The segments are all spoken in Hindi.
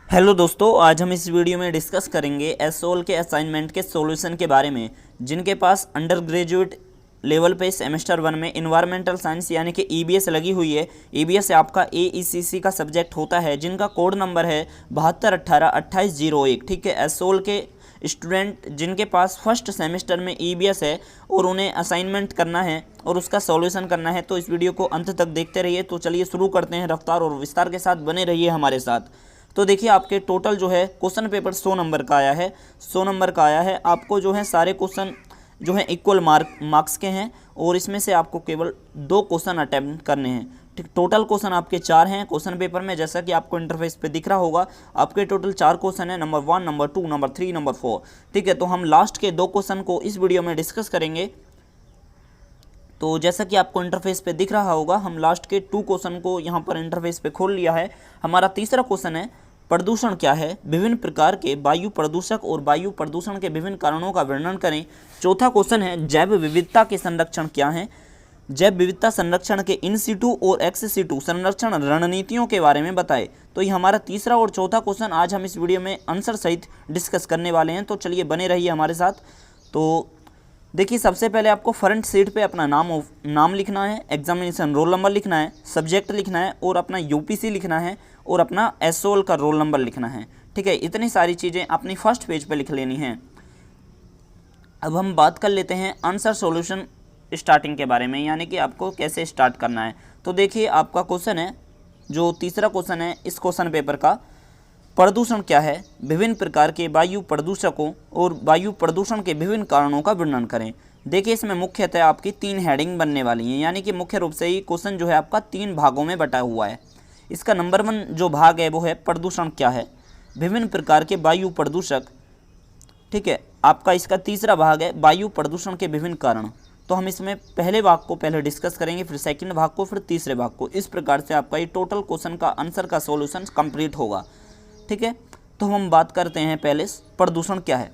हेलो दोस्तों, आज हम इस वीडियो में डिस्कस करेंगे एसओएल के असाइनमेंट के सॉल्यूशन के बारे में। जिनके पास अंडर ग्रेजुएट लेवल पे सेमेस्टर 1 में इन्वायरमेंटल साइंस यानी कि ईबीएस लगी हुई है। ईबीएस आपका एईसीसी का सब्जेक्ट होता है, जिनका कोड नंबर है 72182801। ठीक है, एसओएल के स्टूडेंट जिनके पास फर्स्ट सेमेस्टर में ईबीएस है और उन्हें असाइनमेंट करना है और उसका सॉल्यूशन करना है, तो इस वीडियो को अंत तक देखते रहिए। तो चलिए शुरू करते हैं, रफ्तार और विस्तार के साथ बने रहिए हमारे साथ। तो देखिए, आपके टोटल जो है क्वेश्चन पेपर 100 नंबर का आया है। 100 नंबर का आया है। आपको जो है सारे क्वेश्चन जो है इक्वल मार्क्स के हैं और इसमें से आपको केवल 2 क्वेश्चन अटैम्प्ट करने हैं। ठीक, टोटल क्वेश्चन आपके 4 हैं क्वेश्चन पेपर में, जैसा कि आपको इंटरफेस पे दिख रहा होगा। आपके टोटल 4 क्वेश्चन है, नंबर 1, नंबर 2, नंबर 3, नंबर 4। ठीक है, तो हम लास्ट के 2 क्वेश्चन को इस वीडियो में डिस्कस करेंगे। तो जैसा कि आपको इंटरफेस पे दिख रहा होगा, हम लास्ट के 2 क्वेश्चन को यहाँ पर इंटरफेस पे खोल लिया है। हमारा तीसरा क्वेश्चन है, प्रदूषण क्या है, विभिन्न प्रकार के वायु प्रदूषक और वायु प्रदूषण के विभिन्न कारणों का वर्णन करें। चौथा क्वेश्चन है, जैव विविधता के संरक्षण क्या है, जैव विविधता संरक्षण के इन सीटू और एक्स सीटू संरक्षण रणनीतियों के बारे में बताएं। तो ये हमारा तीसरा और चौथा क्वेश्चन आज हम इस वीडियो में आंसर सहित डिस्कस करने वाले हैं। तो चलिए बने रहिए हमारे साथ। तो देखिए, सबसे पहले आपको फ्रंट सीट पे अपना नाम लिखना है, एग्जामिनेशन रोल नंबर लिखना है, सब्जेक्ट लिखना है और अपना यूपीसी लिखना है और अपना एसओएल का रोल नंबर लिखना है। ठीक है, इतनी सारी चीज़ें अपनी फर्स्ट पेज पे लिख लेनी हैं। अब हम बात कर लेते हैं आंसर सॉल्यूशन स्टार्टिंग के बारे में, यानी कि आपको कैसे स्टार्ट करना है। तो देखिए, आपका क्वेश्चन है, जो तीसरा क्वेश्चन है इस क्वेश्चन पेपर का, प्रदूषण क्या है, विभिन्न प्रकार के वायु प्रदूषकों और वायु प्रदूषण के विभिन्न कारणों का वर्णन करें। देखिए, इसमें मुख्यतः आपकी 3 हेडिंग बनने वाली हैं, यानी कि मुख्य रूप से ये क्वेश्चन जो है आपका 3 भागों में बटा हुआ है। इसका नंबर 1 जो भाग है वो है प्रदूषण क्या है, विभिन्न प्रकार के वायु प्रदूषक। ठीक है, आपका इसका तीसरा भाग है वायु प्रदूषण के विभिन्न कारण। तो हम इसमें पहले भाग को पहले डिस्कस करेंगे, फिर सेकंड भाग को, फिर तीसरे भाग को। इस प्रकार से आपका ये टोटल क्वेश्चन का आंसर का सॉल्यूशन कंप्लीट होगा। ठीक है, तो हम बात करते हैं पहले प्रदूषण क्या है।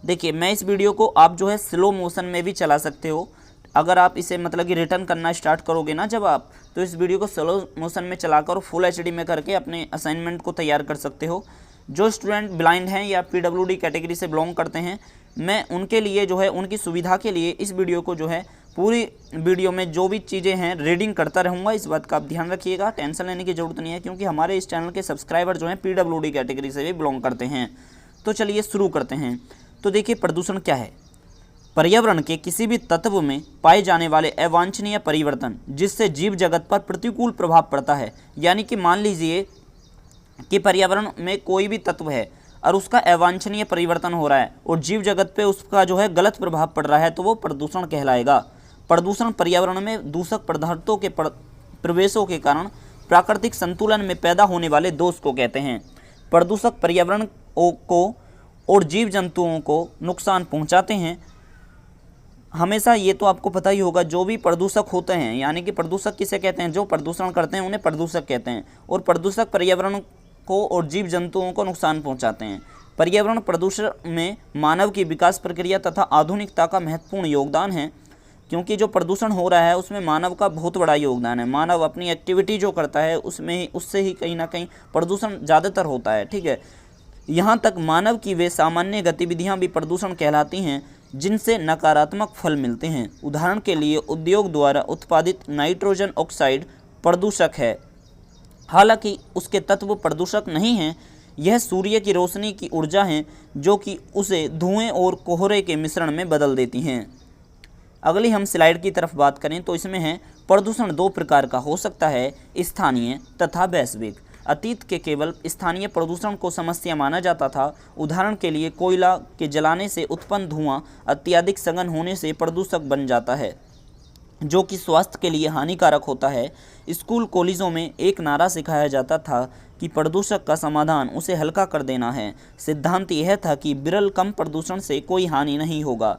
देखिए, मैं इस वीडियो को आप जो है स्लो मोशन में भी चला सकते हो। अगर आप इसे मतलब कि रिटर्न करना स्टार्ट करोगे ना जब आप, तो इस वीडियो को स्लो मोशन में चलाकर फुल एचडी में करके अपने असाइनमेंट को तैयार कर सकते हो। जो स्टूडेंट ब्लाइंड हैं या पीडब्ल्यूडी कैटेगरी से बिलोंग करते हैं, मैं उनके लिए जो है उनकी सुविधा के लिए इस वीडियो को जो है पूरी वीडियो में जो भी चीज़ें हैं रीडिंग करता रहूँगा। इस बात का आप ध्यान रखिएगा, टेंशन लेने की ज़रूरत नहीं है, क्योंकि हमारे इस चैनल के सब्सक्राइबर जो हैं पीडब्ल्यूडी कैटेगरी से भी बिलोंग करते हैं। तो चलिए शुरू करते हैं। तो देखिए, प्रदूषण क्या है, पर्यावरण के किसी भी तत्व में पाए जाने वाले अवांछनीय परिवर्तन जिससे जीव जगत पर प्रतिकूल प्रभाव पड़ता है। यानी कि मान लीजिए कि पर्यावरण में कोई भी तत्व है और उसका अवांछनीय परिवर्तन हो रहा है और जीव जगत पे उसका जो है गलत प्रभाव पड़ रहा है, तो वो प्रदूषण कहलाएगा। प्रदूषण पर्यावरण में दूषक पदार्थों के प्रवेशों के कारण प्राकृतिक संतुलन में पैदा होने वाले दोष को कहते हैं। प्रदूषक पर्यावरण को और जीव जंतुओं को नुकसान पहुंचाते हैं। हमेशा ये तो आपको पता ही होगा, जो भी प्रदूषक होते हैं, यानी कि प्रदूषक किसे कहते हैं, जो प्रदूषण करते हैं उन्हें प्रदूषक कहते हैं। और प्रदूषक पर्यावरण को और जीव जंतुओं को नुकसान पहुंचाते हैं। पर्यावरण प्रदूषण में मानव की विकास प्रक्रिया तथा आधुनिकता का महत्वपूर्ण योगदान है, क्योंकि जो प्रदूषण हो रहा है उसमें मानव का बहुत बड़ा योगदान है। मानव अपनी एक्टिविटी जो करता है उससे ही कहीं ना कहीं प्रदूषण ज़्यादातर होता है। ठीक है, यहाँ तक मानव की वे सामान्य गतिविधियाँ भी प्रदूषण कहलाती हैं जिनसे नकारात्मक फल मिलते हैं। उदाहरण के लिए उद्योग द्वारा उत्पादित नाइट्रोजन ऑक्साइड प्रदूषक है, हालांकि उसके तत्व प्रदूषक नहीं हैं। यह सूर्य की रोशनी की ऊर्जा है जो कि उसे धुएं और कोहरे के मिश्रण में बदल देती हैं। अगली हम स्लाइड की तरफ बात करें तो इसमें है, प्रदूषण 2 प्रकार का हो सकता है, स्थानीय तथा वैश्विक। अतीत के केवल स्थानीय प्रदूषण को समस्या माना जाता था। उदाहरण के लिए कोयला के जलाने से उत्पन्न धुआं अत्यधिक सघन होने से प्रदूषक बन जाता है, जो कि स्वास्थ्य के लिए हानिकारक होता है। स्कूल कॉलेजों में एक नारा सिखाया जाता था कि प्रदूषक का समाधान उसे हल्का कर देना है। सिद्धांत यह था कि विरल कम प्रदूषण से कोई हानि नहीं होगा।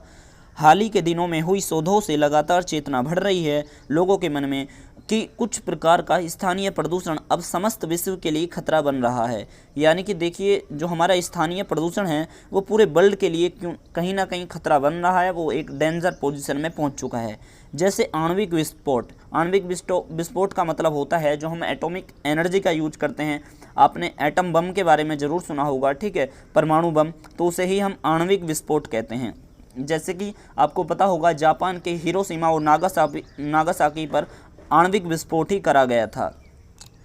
हाल ही के दिनों में हुई शोधों से लगातार चेतना बढ़ रही है लोगों के मन में कि कुछ प्रकार का स्थानीय प्रदूषण अब समस्त विश्व के लिए खतरा बन रहा है। यानी कि देखिए, जो हमारा स्थानीय प्रदूषण है वो पूरे वर्ल्ड के लिए कहीं ना कहीं खतरा बन रहा है, वो एक डेंजर पोजीशन में पहुंच चुका है। जैसे आणविक विस्फोट। आणविक विस्फोट का मतलब होता है जो हम एटॉमिक एनर्जी का यूज करते हैं। आपने एटम बम के बारे में ज़रूर सुना होगा, ठीक है, परमाणु बम, तो उसे ही हम आणविक विस्फोट कहते हैं। जैसे कि आपको पता होगा जापान के हिरोशिमा और नागासाकी पर आणविक विस्फोट ही करा गया था।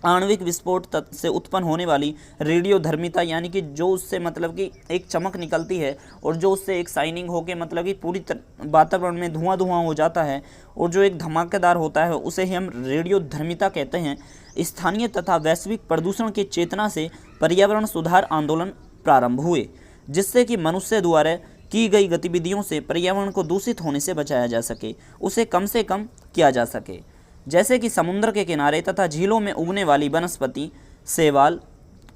आणविक विस्फोट से उत्पन्न होने वाली रेडियोधर्मिता यानी कि जो उससे मतलब कि एक चमक निकलती है और जो उससे एक शाइनिंग होके मतलब कि पूरी वातावरण में धुआं धुआं हो जाता है और जो एक धमाकेदार होता है उसे ही हम रेडियोधर्मिता कहते हैं। स्थानीय तथा वैश्विक प्रदूषण की चेतना से पर्यावरण सुधार आंदोलन प्रारंभ हुए, जिससे कि मनुष्य द्वारा की गई गतिविधियों से पर्यावरण को दूषित होने से बचाया जा सके, उसे कम से कम किया जा सके। जैसे कि समुद्र के किनारे तथा झीलों में उगने वाली वनस्पति, शैवाल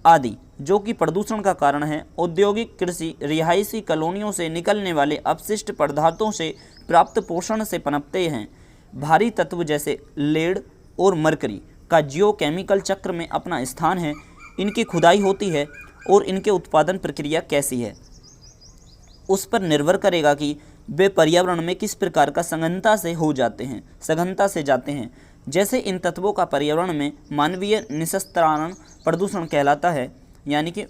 आदि जो कि प्रदूषण का कारण है। औद्योगिक, कृषि, रिहायशी कॉलोनियों से निकलने वाले अपशिष्ट पदार्थों से प्राप्त पोषण से पनपते हैं। भारी तत्व जैसे लेड और मरकरी का जियोकेमिकल चक्र में अपना स्थान है। इनकी खुदाई होती है और इनके उत्पादन प्रक्रिया कैसी है उस पर निर्भर करेगा कि वे पर्यावरण में किस प्रकार का सघनता से जाते हैं। जैसे इन तत्वों का पर्यावरण में मानवीय निस्तारण प्रदूषण कहलाता है, यानी कि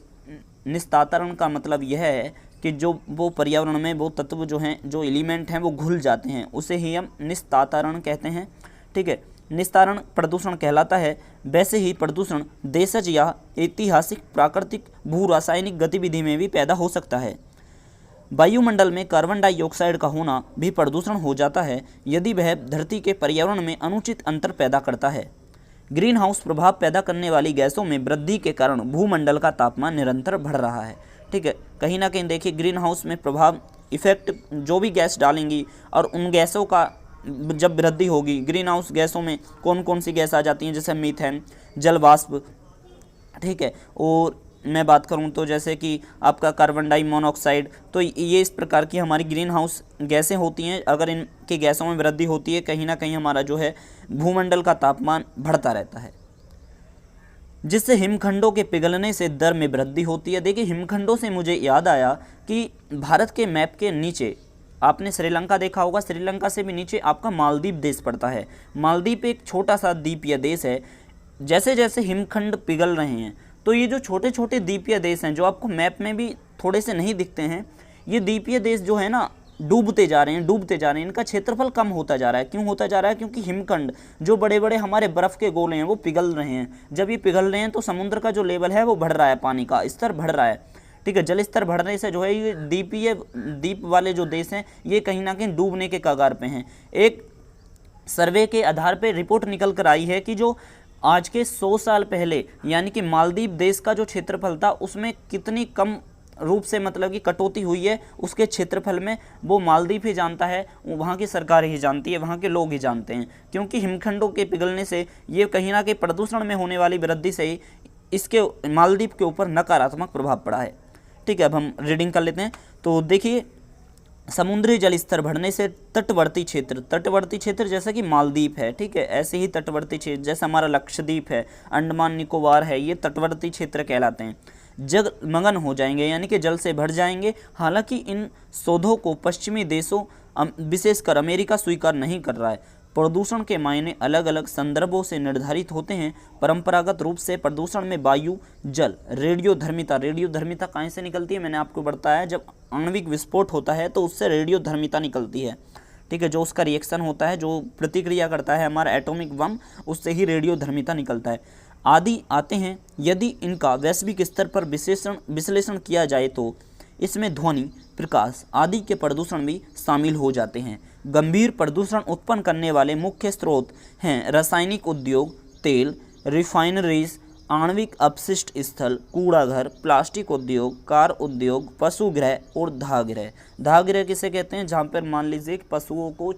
निस्तारण का मतलब यह है कि जो वो पर्यावरण में वो तत्व जो हैं, जो एलिमेंट हैं वो घुल जाते हैं, उसे ही हम निस्तारण कहते हैं, ठीक है, निस्तारण प्रदूषण कहलाता है। वैसे ही प्रदूषण देशज या ऐतिहासिक, प्राकृतिक, भू रासायनिक गतिविधि में भी पैदा हो सकता है। वायुमंडल में कार्बन डाइऑक्साइड का होना भी प्रदूषण हो जाता है यदि वह धरती के पर्यावरण में अनुचित अंतर पैदा करता है। ग्रीन हाउस प्रभाव पैदा करने वाली गैसों में वृद्धि के कारण भूमंडल का तापमान निरंतर बढ़ रहा है, ठीक है। कहीं ना कहीं देखिए ग्रीन हाउस में प्रभाव इफेक्ट जो भी गैस डालेंगी और उन गैसों का जब वृद्धि होगी, ग्रीन हाउस गैसों में कौन कौन सी गैस आ जाती हैं, जैसे मीथेन, जल वाष्प, ठीक है, और मैं बात करूं तो जैसे कि आपका कार्बन डाई मोनोऑक्साइड, तो ये इस प्रकार की हमारी ग्रीन हाउस गैसें होती हैं। अगर इनकी गैसों में वृद्धि होती है, कहीं ना कहीं हमारा जो है भूमंडल का तापमान बढ़ता रहता है, जिससे हिमखंडों के पिघलने से दर में वृद्धि होती है। देखिए हिमखंडों से मुझे याद आया कि भारत के मैप के नीचे आपने श्रीलंका देखा होगा, श्रीलंका से भी नीचे आपका मालदीव देश पड़ता है। मालदीव एक छोटा सा द्वीपीय देश है। जैसे जैसे हिमखंड पिघल रहे हैं तो ये जो छोटे छोटे द्वीपीय देश हैं, जो आपको मैप में भी थोड़े से नहीं दिखते हैं, ये द्वीपीय देश जो है ना डूबते जा रहे हैं, इनका क्षेत्रफल कम होता जा रहा है। क्यों होता जा रहा है? क्योंकि हिमखंड जो बड़े बड़े हमारे बर्फ़ के गोले हैं वो पिघल रहे हैं। जब ये पिघल रहे हैं तो समुद्र का जो लेवल है वो बढ़ रहा है, पानी का स्तर बढ़ रहा है, ठीक है। जल स्तर बढ़ने से जो है ये द्वीप वाले जो देश हैं ये कहीं ना कहीं डूबने के कगार पे हैं। एक सर्वे के आधार पर रिपोर्ट निकल कर आई है कि जो आज के 100 साल पहले यानी कि मालदीव देश का जो क्षेत्रफल था उसमें कितनी कम रूप से मतलब कि कटौती हुई है उसके क्षेत्रफल में, वो मालदीव ही जानता है, वहाँ की सरकार ही जानती है, वहाँ के लोग ही जानते हैं। क्योंकि हिमखंडों के पिघलने से ये कहीं ना कहीं प्रदूषण में होने वाली वृद्धि से ही इसके मालदीव के ऊपर नकारात्मक प्रभाव पड़ा है, ठीक है। अब हम रीडिंग कर लेते हैं। तो देखिए समुद्री जल स्तर बढ़ने से तटवर्ती क्षेत्र जैसा कि मालदीव है, ठीक है, ऐसे ही तटवर्ती क्षेत्र जैसे हमारा लक्षद्वीप है, अंडमान निकोबार है, ये तटवर्ती क्षेत्र कहलाते हैं। जलमग्न हो जाएंगे यानी कि जल से भर जाएंगे। हालांकि इन शोधों को पश्चिमी देशों विशेषकर अमेरिका स्वीकार नहीं कर रहा है। प्रदूषण के मायने अलग अलग संदर्भों से निर्धारित होते हैं। परंपरागत रूप से प्रदूषण में वायु, जल, रेडियोधर्मिता कहाँ से निकलती है? मैंने आपको बताया जब आणविक विस्फोट होता है तो उससे रेडियोधर्मिता निकलती है, ठीक है। जो उसका रिएक्शन होता है, जो प्रतिक्रिया करता है हमारा एटॉमिक बम, उससे ही रेडियोधर्मिता निकलता है। आदि आते हैं। यदि इनका वैश्विक स्तर पर विश्लेषण किया जाए तो इसमें ध्वनि, प्रकाश आदि के प्रदूषण भी शामिल हो जाते हैं। गंभीर प्रदूषण उत्पन्न करने वाले मुख्य स्रोत हैं रासायनिक उद्योग, तेल, रिफाइनरीज, आणविक अपशिष्ट स्थल, कूड़ाघर, प्लास्टिक उद्योग, कार उद्योग, पशुगृह और दाहगृह। दाहगृह किसे कहते हैं? जहाँ पर मान लीजिए कि पशुओं को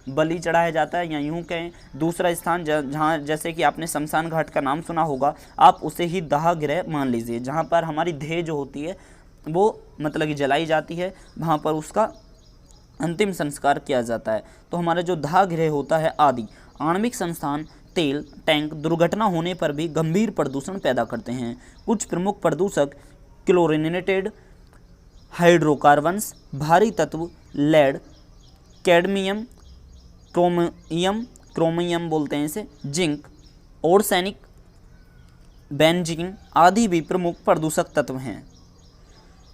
बलि चढ़ाया जाता है, या यूँ कहें दूसरा स्थान जहाँ, जैसे कि आपने शमशान घाट का नाम सुना होगा, आप उसे ही दाहगृह मान लीजिए, जहाँ पर हमारी देह जो होती है वो मतलब कि जलाई जाती है, वहाँ पर उसका अंतिम संस्कार किया जाता है। तो हमारा जो दाहगृह होता है आदि। आणविक संस्थान, तेल टैंक दुर्घटना होने पर भी गंभीर प्रदूषण पैदा करते हैं। कुछ प्रमुख प्रदूषक क्लोरिनेटेड हाइड्रोकार्बन्स, भारी तत्व लेड, कैडमियम, क्रोमियम बोलते हैं इसे, जिंक, आर्सेनिक, बेंजीन आदि भी प्रमुख प्रदूषक तत्व हैं।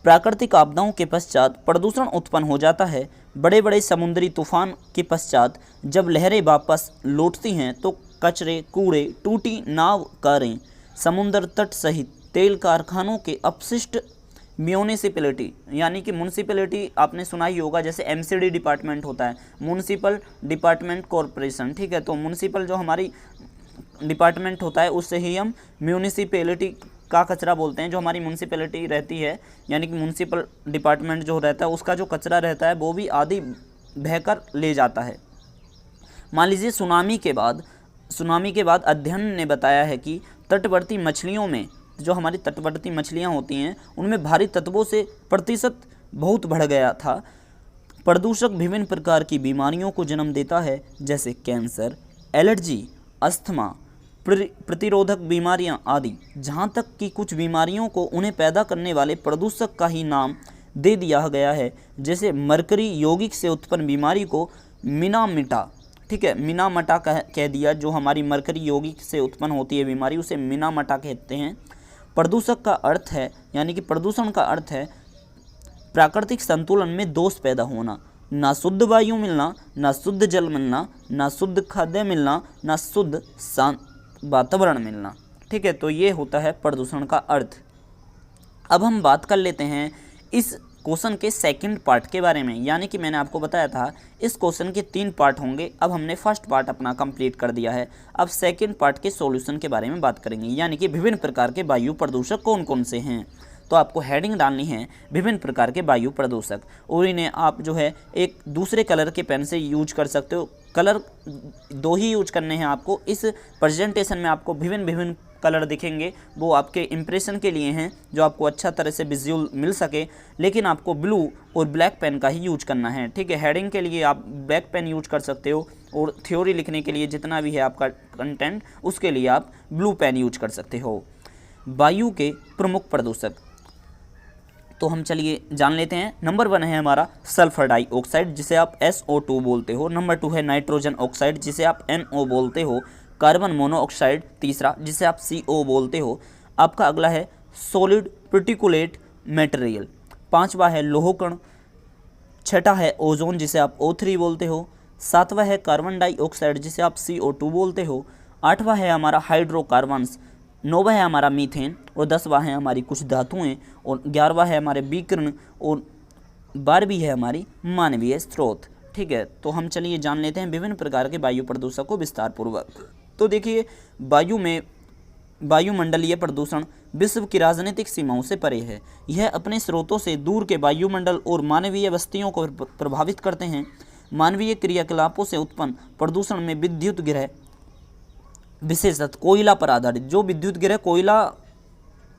प्राकृतिक आपदाओं के पश्चात प्रदूषण उत्पन्न हो जाता है। बड़े बड़े समुद्री तूफान के पश्चात जब लहरें वापस लौटती हैं तो कचरे, कूड़े, टूटी नाव, कारें, समुद्र तट सहित तेल कारखानों के अपशिष्ट म्यूनिसिपैलिटी यानी कि म्यूनिसिपैलिटी आपने सुना ही होगा, जैसे एमसीडी डिपार्टमेंट होता है, म्यूनिसिपल डिपार्टमेंट कॉरपोरेशन, ठीक है। तो म्यूनिसिपल जो हमारी डिपार्टमेंट होता है उससे ही हम म्यूनिसिपैलिटी का कचरा बोलते हैं। जो हमारी म्यूनिसिपैलिटी रहती है यानी कि म्यूनिसिपल डिपार्टमेंट जो रहता है उसका जो कचरा रहता है वो भी आदि बहकर ले जाता है। मान लीजिए सुनामी के बाद अध्ययन ने बताया है कि तटवर्ती मछलियों में, जो हमारी तटवर्ती मछलियाँ होती हैं उनमें भारी तत्वों से प्रतिशत बहुत बढ़ गया था। प्रदूषक विभिन्न प्रकार की बीमारियों को जन्म देता है, जैसे कैंसर, एलर्जी, अस्थमा, प्रतिरोधक बीमारियां आदि। जहां तक कि कुछ बीमारियों को उन्हें पैदा करने वाले प्रदूषक का ही नाम दे दिया गया है, जैसे मरकरी यौगिक से उत्पन्न बीमारी को मिनामिटा, ठीक है, मिनामटा कह दिया। जो हमारी मरकरी यौगिक से उत्पन्न होती है बीमारी उसे मिनामटा कहते हैं। प्रदूषक का अर्थ है यानी कि प्रदूषण का अर्थ है प्राकृतिक संतुलन में दोष पैदा होना, ना शुद्ध वायु मिलना, ना शुद्ध जल मिलना, ना शुद्ध खाद्य मिलना, ना शुद्ध वातावरण मिलना, ठीक है। तो ये होता है प्रदूषण का अर्थ। अब हम बात कर लेते हैं इस क्वेश्चन के सेकंड पार्ट के बारे में, यानी कि मैंने आपको बताया था इस क्वेश्चन के 3 पार्ट होंगे। अब हमने फर्स्ट पार्ट अपना कंप्लीट कर दिया है। अब सेकंड पार्ट के सॉल्यूशन के बारे में बात करेंगे, यानी कि विभिन्न प्रकार के वायु प्रदूषक कौन कौन से हैं। तो आपको हेडिंग डालनी है विभिन्न प्रकार के वायु प्रदूषक, और इन्हें आप जो है एक दूसरे कलर के पेन से यूज कर सकते हो। कलर 2 ही यूज करने हैं आपको। इस प्रेजेंटेशन में आपको विभिन्न कलर दिखेंगे, वो आपके इंप्रेशन के लिए हैं, जो आपको अच्छा तरह से विजुअल मिल सके। लेकिन आपको ब्लू और ब्लैक पेन का ही यूज करना है, ठीक है। हेडिंग के लिए आप ब्लैक पेन यूज कर सकते हो, और थ्योरी लिखने के लिए जितना भी है आपका कंटेंट उसके लिए आप ब्लू पेन यूज कर सकते हो। वायु के प्रमुख प्रदूषक तो हम चलिए जान लेते हैं। नंबर 1 है हमारा सल्फर डाइऑक्साइड, जिसे आप SO2 बोलते हो। नंबर 2 है नाइट्रोजन ऑक्साइड, जिसे आप NO बोलते हो। कार्बन मोनोऑक्साइड तीसरा, जिसे आप CO बोलते हो। आपका अगला है सॉलिड पर्टिकुलेट मटेरियल। 5वां है लौह कण। 6वां है ओजोन, जिसे आप O3 बोलते हो। 7वां है कार्बन डाइऑक्साइड, जिसे आप CO2 बोलते हो। 8वां है हमारा हाइड्रोकार्बन्स। 9वां है हमारा मीथेन, और 10वां है हमारी कुछ धातुएं, और 11वां है हमारे विकिरण, और 12वीं है हमारी मानवीय स्रोत, ठीक है। तो हम चलिए जान लेते हैं विभिन्न प्रकार के वायु प्रदूषक को विस्तार पूर्वक। तो देखिए, वायुमंडलीय प्रदूषण विश्व की राजनीतिक सीमाओं से परे है। यह अपने स्रोतों से दूर के वायुमंडल और मानवीय बस्तियों को प्रभावित करते हैं। मानवीय क्रियाकलापों से उत्पन्न प्रदूषण में विद्युत गिरह, विशेषतः कोयला पर आधारित, जो विद्युत गिरह कोयला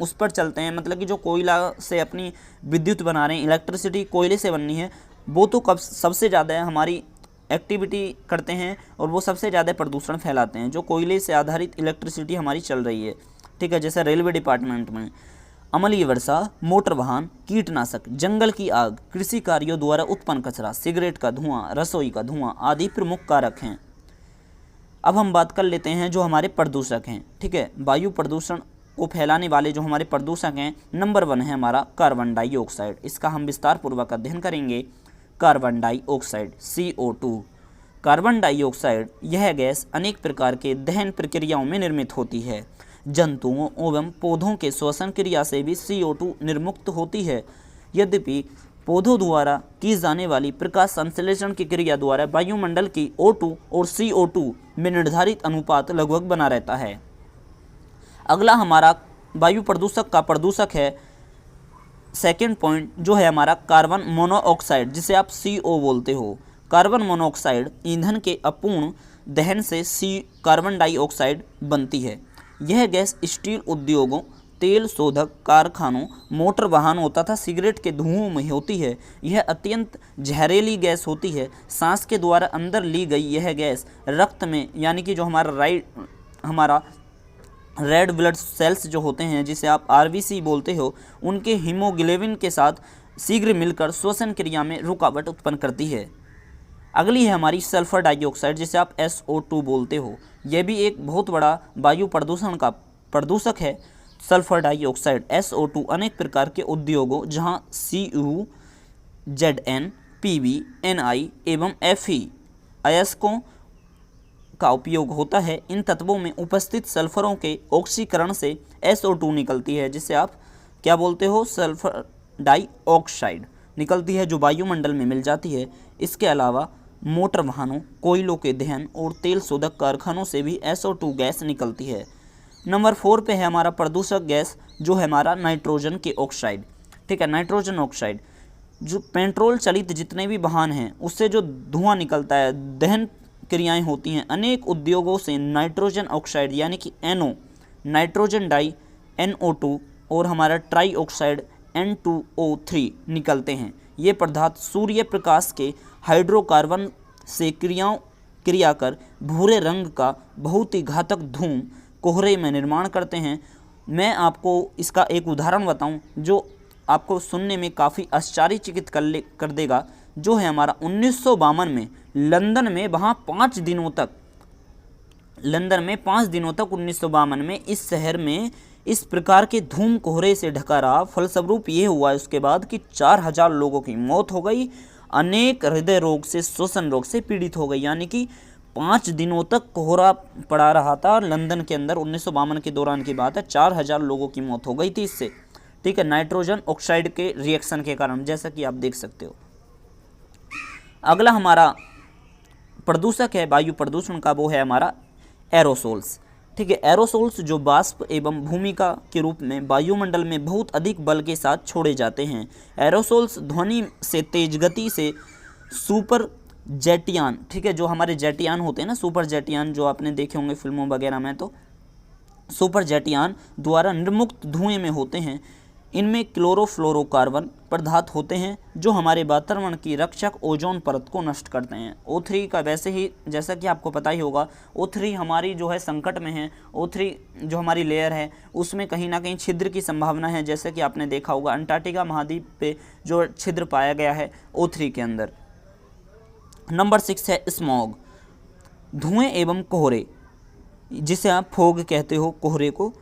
उस पर चलते हैं, मतलब कि जो कोयला से अपनी विद्युत बना रहे हैं, इलेक्ट्रिसिटी कोयले से बननी है, वो तो कब सबसे ज़्यादा हमारी एक्टिविटी करते हैं और वो सबसे ज़्यादा प्रदूषण फैलाते हैं। जो कोयले से आधारित इलेक्ट्रिसिटी हमारी चल रही है, ठीक है, जैसे रेलवे डिपार्टमेंट में। अम्लीय वर्षा, मोटर वाहन, कीटनाशक, जंगल की आग, कृषि कार्यों द्वारा उत्पन्न कचरा, सिगरेट का धुआं, रसोई का धुआं आदि प्रमुख कारक हैं। अब हम बात कर लेते हैं जो हमारे प्रदूषक हैं, ठीक है। वायु प्रदूषण को फैलाने वाले जो हमारे प्रदूषक हैं, नंबर 1 है हमारा कार्बन डाइऑक्साइड। इसका हम विस्तार पूर्वक अध्ययन करेंगे। Carbon dioxide CO2। Carbon dioxide यह गैस अनेक प्रकार के दहन प्रक्रियाओं में निर्मित होती है। जंतुओं एवं पौधों के श्वसन क्रिया से भी CO2 निर्मुक्त होती है। यद्यपि पौधों द्वारा की जाने वाली प्रकाश संश्लेषण की क्रिया द्वारा वायुमंडल की O2 और CO2 में निर्धारित अनुपात लगभग बना रहता है। अगला हमारा वायु प्रदूषक का प्रदूषक है सेकेंड पॉइंट, जो है हमारा कार्बन मोनोऑक्साइड, जिसे आप CO बोलते हो। कार्बन मोनोऑक्साइड ईंधन के अपूर्ण दहन से कार्बन डाइऑक्साइड बनती है। यह गैस स्टील उद्योगों, तेल शोधक कारखानों, मोटर वाहनों तथा सिगरेट के धुओं में होती है। यह अत्यंत जहरीली गैस होती है। सांस के द्वारा अंदर ली गई यह गैस रक्त में, यानी कि जो हमारा रेड ब्लड सेल्स जो होते हैं, जिसे आप RBC बोलते हो, उनके हीमोग्लोबिन के साथ शीघ्र मिलकर श्वसन क्रिया में रुकावट उत्पन्न करती है। अगली है हमारी सल्फर डाइऑक्साइड, जिसे आप SO2 बोलते हो। यह भी एक बहुत बड़ा वायु प्रदूषण का प्रदूषक है सल्फर डाइऑक्साइड SO2 अनेक प्रकार के उद्योगों जहां CU, ZN, PB, NI एवं Fe अयस्कों का उपयोग होता है। इन तत्वों में उपस्थित सल्फरों के ऑक्सीकरण से SO2 निकलती है, जिसे आप क्या बोलते हो, सल्फर डाइऑक्साइड निकलती है, जो वायुमंडल में मिल जाती है। इसके अलावा मोटर वाहनों, कोयलों के दहन और तेल शोधक कारखानों से भी SO2 गैस निकलती है। नंबर 4 पे है हमारा प्रदूषक गैस, जो है हमारा नाइट्रोजन के ऑक्साइड। ठीक है, नाइट्रोजन ऑक्साइड जो पेट्रोल चलित जितने भी वाहन हैं उससे जो धुआं निकलता है, दहन क्रियाएं होती हैं, अनेक उद्योगों से नाइट्रोजन ऑक्साइड यानी कि NO, नाइट्रोजन डाई NO2 और हमारा ट्राई ऑक्साइड N2O3 निकलते हैं। ये पदार्थ सूर्य प्रकाश के हाइड्रोकार्बन से क्रिया कर भूरे रंग का बहुत ही घातक धूम कोहरे में निर्माण करते हैं। मैं आपको इसका एक उदाहरण बताऊं जो आपको सुनने में काफ़ी आश्चर्यचकित कर देगा, जो है हमारा 1952 में लंदन में 5 दिनों तक 1952 में इस शहर में इस प्रकार के धूम कोहरे से ढका रहा। फलस्वरूप ये हुआ उसके बाद कि 4000 लोगों की मौत हो गई, अनेक हृदय रोग से, श्वसन रोग से पीड़ित हो गई। यानी कि 5 दिनों तक कोहरा पड़ा रहा था लंदन के अंदर। 1952 के दौरान की बात है, 4000 लोगों की मौत हो गई थी इससे। ठीक है, नाइट्रोजन ऑक्साइड के रिएक्शन के कारण, जैसा कि आप देख सकते हो। अगला हमारा प्रदूषक है वायु प्रदूषण का, वो है हमारा एरोसोल्स। ठीक है, एरोसोल्स जो वाष्प एवं भूमिका के रूप में वायुमंडल में बहुत अधिक बल के साथ छोड़े जाते हैं। एरोसोल्स ध्वनि से तेज गति से सुपर जेटियान, ठीक है, जो हमारे जेटियान होते हैं ना, सुपर जेटियान जो आपने देखे होंगे फिल्मों वगैरह में, तो सुपर जेटियान द्वारा निर्मुक्त धुएं में होते हैं। इनमें क्लोरोफ्लोरोकार्बन पदार्थ होते हैं जो हमारे वातावरण की रक्षक ओजोन परत को नष्ट करते हैं। O3 का वैसे ही, जैसा कि आपको पता ही होगा, O3 हमारी जो है संकट में है। O3 जो हमारी लेयर है उसमें कहीं ना कहीं छिद्र की संभावना है, जैसे कि आपने देखा होगा अंटार्कटिका महाद्वीप पे जो छिद्र पाया गया है O3 के अंदर। नंबर 6 है स्मॉग, धुएँ एवं कोहरे, जिसे आप फोग कहते हो कोहरे को।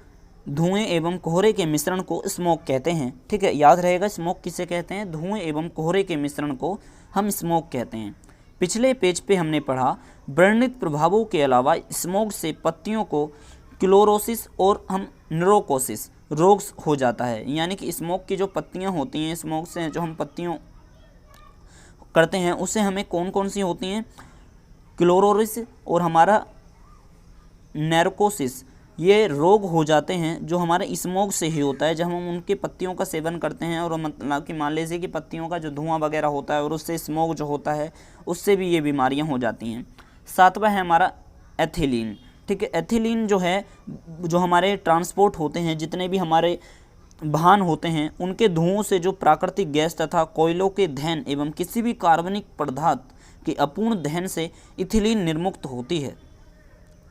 धुएं एवं कोहरे के मिश्रण को स्मोक कहते हैं। ठीक है, याद रहेगा स्मोक किसे कहते हैं, धुएं एवं कोहरे के मिश्रण को हम स्मोक कहते हैं। पिछले पेज पे हमने पढ़ा वर्णित प्रभावों के अलावा स्मोक से पत्तियों को क्लोरोसिस और हम न्यूरोकोसिस रोग हो जाता है। यानी कि स्मोक की जो पत्तियां होती हैं, स्मोक से जो हम पत्तियों करते हैं उससे हमें कौन कौन सी होती हैं, क्लोरोसिस और हमारा नैरोकोसिस, ये रोग हो जाते हैं जो हमारे स्मोक से ही होता है जब हम उनके पत्तियों का सेवन करते हैं। और मतलब कि मान लीजिए कि पत्तियों का जो धुआं वगैरह होता है और उससे स्मोक जो होता है उससे भी ये बीमारियां हो जाती हैं। 7वां है हमारा एथिलीन। ठीक है, एथिलीन जो है, जो हमारे ट्रांसपोर्ट होते हैं, जितने भी हमारे वाहन होते हैं, उनके धुओं से जो प्राकृतिक गैस तथा कोयलों के दहन एवं किसी भी कार्बनिक पदार्थ के अपूर्ण दहन से इथिलीन निर्मुक्त होती है।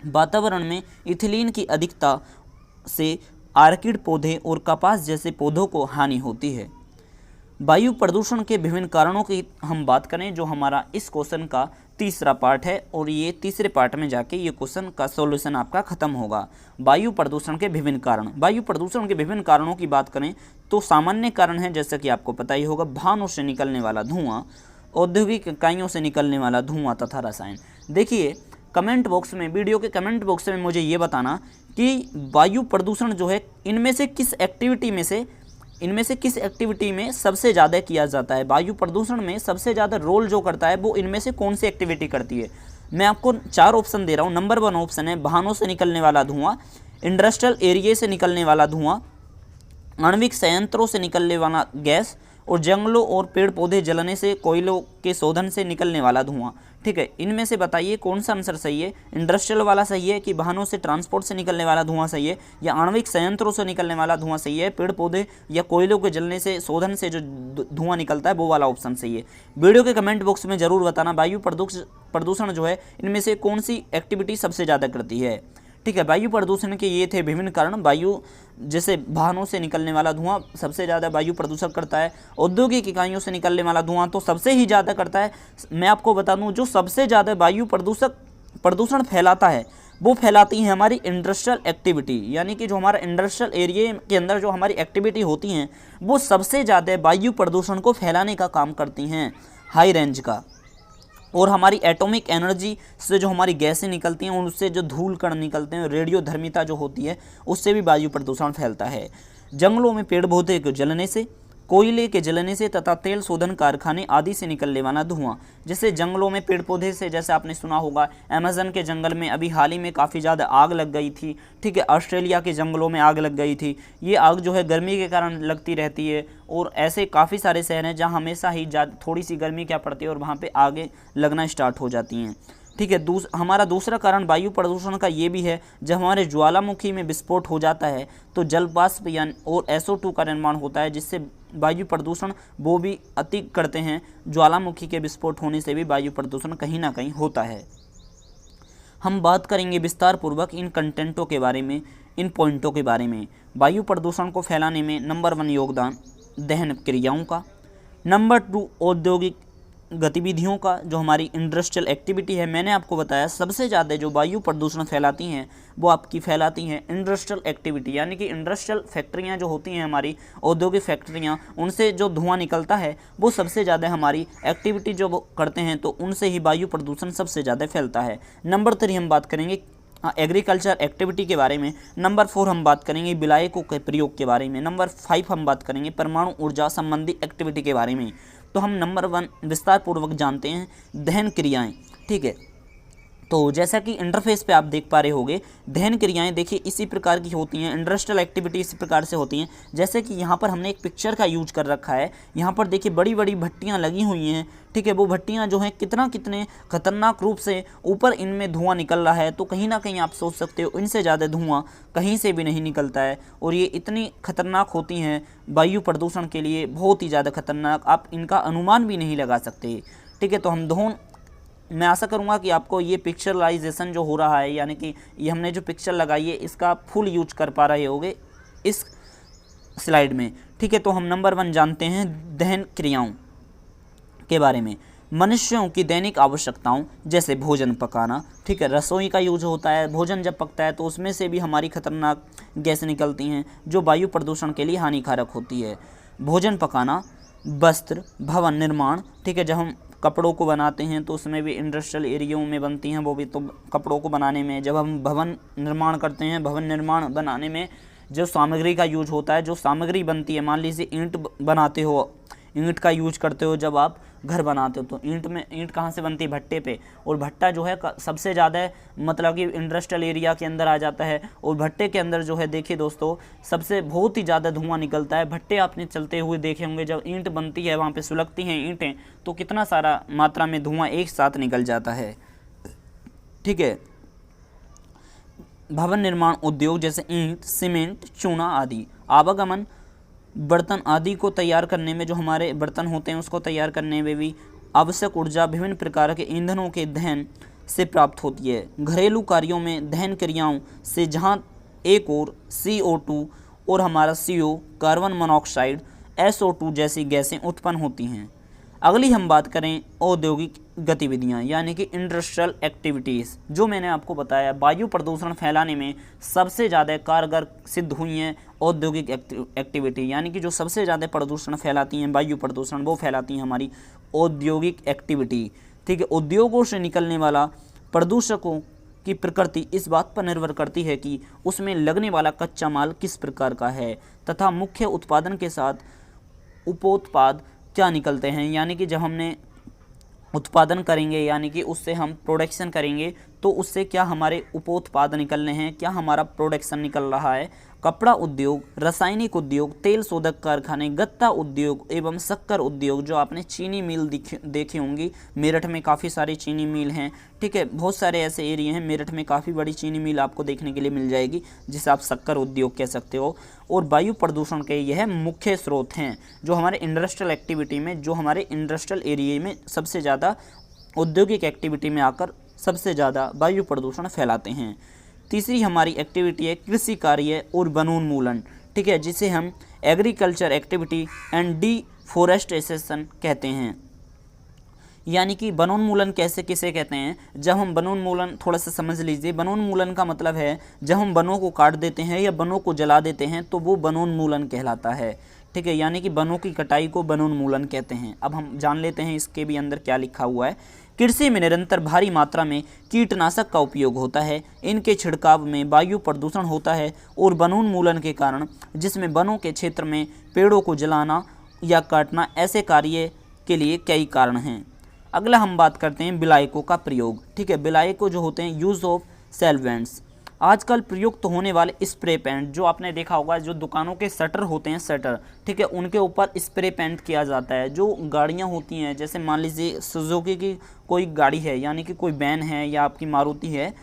वातावरण में इथिलीन की अधिकता से आर्किड पौधे और कपास जैसे पौधों को हानि होती है। वायु प्रदूषण के विभिन्न कारणों की हम बात करें, जो हमारा इस क्वेश्चन का तीसरा पार्ट है, और ये तीसरे पार्ट में जाके ये क्वेश्चन का सॉल्यूशन आपका खत्म होगा। वायु प्रदूषण के विभिन्न कारण। वायु प्रदूषण के विभिन्न कारणों की बात करें तो सामान्य कारण है, जैसा कि आपको पता ही होगा, वाहनों से निकलने वाला धुआं, औद्योगिक इकाइयों से निकलने वाला धुआं तथा रसायन। देखिए कमेंट बॉक्स में, वीडियो के कमेंट बॉक्स में मुझे ये बताना कि वायु प्रदूषण जो है इनमें से किस एक्टिविटी में सबसे ज़्यादा किया जाता है। वायु प्रदूषण में सबसे ज़्यादा रोल जो करता है वो इनमें से कौन सी एक्टिविटी करती है। मैं आपको 4 ऑप्शन दे रहा हूँ। नंबर 1 ऑप्शन है वाहनों से निकलने वाला धुआं, इंडस्ट्रियल एरिया से निकलने वाला धुआं, आणविक संयंत्रों से निकलने वाला गैस, और जंगलों और पेड़ पौधे जलने से, कोयलों के शोधन से निकलने वाला धुआं। ठीक है, इनमें से बताइए कौन सा आंसर सही है। इंडस्ट्रियल वाला सही है कि वाहनों से, ट्रांसपोर्ट से निकलने वाला धुआं सही है, या आणविक संयंत्रों से निकलने वाला धुआं सही है, पेड़ पौधे या कोयलों के जलने से, शोधन से जो धुआं निकलता है वो वाला ऑप्शन सही है। वीडियो के कमेंट बॉक्स में जरूर बताना वायु प्रदूषण जो है इनमें से कौन सी एक्टिविटी सबसे ज़्यादा करती है। ठीक है, वायु प्रदूषण के ये थे विभिन्न कारण। वायु जैसे वाहनों से निकलने वाला धुआं सबसे ज़्यादा वायु प्रदूषण करता है। औद्योगिक इकाइयों से निकलने वाला धुआं तो सबसे ही ज़्यादा करता है। मैं आपको बता दूं, जो सबसे ज़्यादा वायु प्रदूषण फैलाता है वो फैलाती हैं हमारी इंडस्ट्रियल एक्टिविटी, यानी कि जो हमारा इंडस्ट्रियल एरिया के अंदर जो हमारी एक्टिविटी होती हैं वो सबसे ज़्यादा वायु प्रदूषण को फैलाने का काम करती हैं, हाई रेंज का। और हमारी एटॉमिक एनर्जी से जो हमारी गैसें निकलती हैं, उससे जो धूल कण निकलते हैं, रेडियोधर्मिता जो होती है, उससे भी वायु प्रदूषण फैलता है। जंगलों में पेड़ पौधे के जलने से, कोयले के जलने से तथा तेल शोधन कारखाने आदि से निकलने वाला धुआं। जैसे जंगलों में पेड़ पौधे से, जैसे आपने सुना होगा अमेज़न के जंगल में अभी हाल ही में काफ़ी ज़्यादा आग लग गई थी, ठीक है। ऑस्ट्रेलिया के जंगलों में आग लग गई थी। ये आग जो है गर्मी के कारण लगती रहती है, और ऐसे काफ़ी सारे शहर हैं जहाँ हमेशा ही थोड़ी सी गर्मी क्या पड़ती है और वहाँ पर आगे लगना स्टार्ट हो जाती हैं, ठीक है। हमारा दूसरा कारण वायु प्रदूषण का ये भी है, जब हमारे ज्वालामुखी में विस्फोट हो जाता है तो जल वाष्प यानी और SO2 का निर्माण होता है, जिससे वायु प्रदूषण वो भी अति करते हैं। ज्वालामुखी के विस्फोट होने से भी वायु प्रदूषण कहीं ना कहीं होता है। हम बात करेंगे विस्तार पूर्वक इन कंटेंटों के बारे में, इन पॉइंटों के बारे में। वायु प्रदूषण को फैलाने में नंबर 1 योगदान दहन क्रियाओं का, नंबर 2 औद्योगिक गतिविधियों का, जो हमारी इंडस्ट्रियल एक्टिविटी है। मैंने आपको बताया सबसे ज़्यादा जो वायु प्रदूषण फैलाती हैं वो आपकी फैलाती हैं इंडस्ट्रियल एक्टिविटी, यानी कि इंडस्ट्रियल फैक्ट्रियां जो होती हैं हमारी, औद्योगिक फैक्ट्रियां, उनसे जो धुआं निकलता है वो सबसे ज़्यादा हमारी एक्टिविटी जो वो करते हैं तो उनसे ही वायु प्रदूषण सबसे ज़्यादा फैलता है। नंबर 3 हम बात करेंगे एग्रीकल्चर एक्टिविटी के बारे में। नंबर 4 हम बात करेंगे विलायकों के प्रयोग के बारे में। नंबर 5 हम बात करेंगे परमाणु ऊर्जा संबंधी एक्टिविटी के बारे में। तो हम नंबर 1 विस्तार पूर्वक जानते हैं दहन क्रियाएं, ठीक है। तो जैसा कि इंटरफेस पे आप देख पा रहे होंगे, दहन क्रियाएं देखिए इसी प्रकार की होती हैं, इंडस्ट्रियल एक्टिविटी इसी प्रकार से होती हैं। जैसे कि यहाँ पर हमने एक पिक्चर का यूज कर रखा है, यहाँ पर देखिए बड़ी बड़ी भट्टियाँ लगी हुई हैं, ठीक है। वो भट्टियाँ जो हैं कितने खतरनाक रूप से ऊपर इनमें धुआं निकल रहा है, तो कहीं ना कहीं आप सोच सकते हो इनसे ज़्यादा धुआं कहीं से भी नहीं निकलता है, और ये इतनी खतरनाक होती हैं वायु प्रदूषण के लिए, बहुत ही ज़्यादा खतरनाक, आप इनका अनुमान भी नहीं लगा सकते, ठीक है। तो मैं आशा करूंगा कि आपको ये पिक्चराइजेशन जो हो रहा है, यानी कि ये हमने जो पिक्चर लगाई है इसका फुल यूज कर पा रहे होगे इस स्लाइड में, ठीक है। तो हम नंबर 1 जानते हैं दहन क्रियाओं के बारे में। मनुष्यों की दैनिक आवश्यकताओं जैसे भोजन पकाना, ठीक है, रसोई का यूज होता है। भोजन जब पकता है तो उसमें से भी हमारी खतरनाक गैस निकलती हैं जो वायु प्रदूषण के लिए हानिकारक होती है। भोजन पकाना, वस्त्र, भवन निर्माण, ठीक है, जब हम कपड़ों को बनाते हैं तो उसमें भी इंडस्ट्रियल एरियाओं में बनती हैं, वो भी तो कपड़ों को बनाने में। जब हम भवन निर्माण करते हैं, भवन निर्माण बनाने में जो सामग्री का यूज होता है, जो सामग्री बनती है, मान लीजिए ईंट बनाते हो, ईंट का यूज करते हो जब आप घर बनाते हो, तो ईंट कहाँ से बनती है? भट्टे पे। और भट्टा जो है सबसे ज़्यादा मतलब कि इंडस्ट्रियल एरिया के अंदर आ जाता है, और भट्टे के अंदर जो है देखिए दोस्तों सबसे बहुत ही ज़्यादा धुआं निकलता है। भट्टे आपने चलते हुए देखे होंगे, जब ईंट बनती है वहाँ पे सुलगती हैं ईंटें, तो कितना सारा मात्रा में धुआं एक साथ निकल जाता है, ठीक है। भवन निर्माण उद्योग जैसे ईंट, सीमेंट, चूना आदि। आवागमन, बर्तन आदि को तैयार करने में, जो हमारे बर्तन होते हैं उसको तैयार करने में भी आवश्यक ऊर्जा विभिन्न प्रकार के ईंधनों के दहन से प्राप्त होती है। घरेलू कार्यों में दहन क्रियाओं से जहाँ एक और CO2 और हमारा CO, कार्बन मोनोऑक्साइड, SO2 जैसी गैसें उत्पन्न होती हैं। अगली हम बात करें औद्योगिक गतिविधियां, यानी कि इंडस्ट्रियल एक्टिविटीज़। जो मैंने आपको बताया वायु प्रदूषण फैलाने में सबसे ज़्यादा कारगर सिद्ध हुई हैं औद्योगिक एक्टिविटी, यानी कि जो सबसे ज़्यादा प्रदूषण फैलाती हैं, वायु प्रदूषण, वो फैलाती हैं हमारी औद्योगिक एक्टिविटी, ठीक है। उद्योगों से निकलने वाला प्रदूषकों की प्रकृति इस बात पर निर्भर करती है कि उसमें लगने वाला कच्चा माल किस प्रकार का है तथा मुख्य उत्पादन के साथ उपोत्पाद क्या निकलते हैं। यानी कि जब हमने उत्पादन करेंगे, यानी कि उससे हम प्रोडक्शन करेंगे, तो उससे क्या हमारे उपोत्पाद निकलने हैं, क्या हमारा प्रोडक्शन निकल रहा है। कपड़ा उद्योग, रासायनिक उद्योग, तेल शोधक कारखाने, गत्ता उद्योग एवं शक्कर उद्योग, जो आपने चीनी मिल देखी होंगी, मेरठ में काफ़ी सारी चीनी मिल हैं, ठीक है। बहुत सारे ऐसे एरिया हैं, मेरठ में काफ़ी बड़ी चीनी मिल आपको देखने के लिए मिल जाएगी, जिसे आप शक्कर उद्योग कह सकते हो। और वायु प्रदूषण के यह मुख्य स्रोत हैं जो हमारे इंडस्ट्रियल एक्टिविटी में, जो हमारे इंडस्ट्रियल एरिया में सबसे ज़्यादा औद्योगिक एक्टिविटी में आकर सबसे ज़्यादा वायु प्रदूषण फैलाते हैं। तीसरी हमारी एक्टिविटी है कृषि कार्य और वनोन्मूलन, ठीक है, जिसे हम एग्रीकल्चर एक्टिविटी एंड डिफॉरेस्टेशन कहते हैं। यानी कि वनोन्मूलन कैसे किसे कहते हैं? जब हम वनोन्मूलन, थोड़ा सा समझ लीजिए, वनोन्मूलन का मतलब है जब हम वनों को काट देते हैं या वनों को जला देते हैं तो वो वनोन्मूलन कहलाता है। ठीक है, यानी कि वनों की कटाई को वनोन्मूलन कहते हैं। अब हम जान लेते हैं इसके भी अंदर क्या लिखा हुआ है। कृषि में निरंतर भारी मात्रा में कीटनाशक का उपयोग होता है, इनके छिड़काव में वायु प्रदूषण होता है और वनोन्मूलन के कारण, जिसमें वनों के क्षेत्र में पेड़ों को जलाना या काटना, ऐसे कार्य के लिए कई कारण हैं। अगला हम बात करते हैं विलायकों का प्रयोग। ठीक है, विलायकों जो होते हैं, यूज़ ऑफ सॉल्वेंट्स। आजकल प्रयुक्त होने वाले स्प्रे पेंट, जो आपने देखा होगा, जो दुकानों के शटर होते हैं, शटर, ठीक है, उनके ऊपर स्प्रे पेंट किया जाता है। जो गाड़ियां होती हैं, जैसे मान लीजिए सुजुकी की कोई गाड़ी है, यानी कि कोई वैन है या आपकी मारुति है,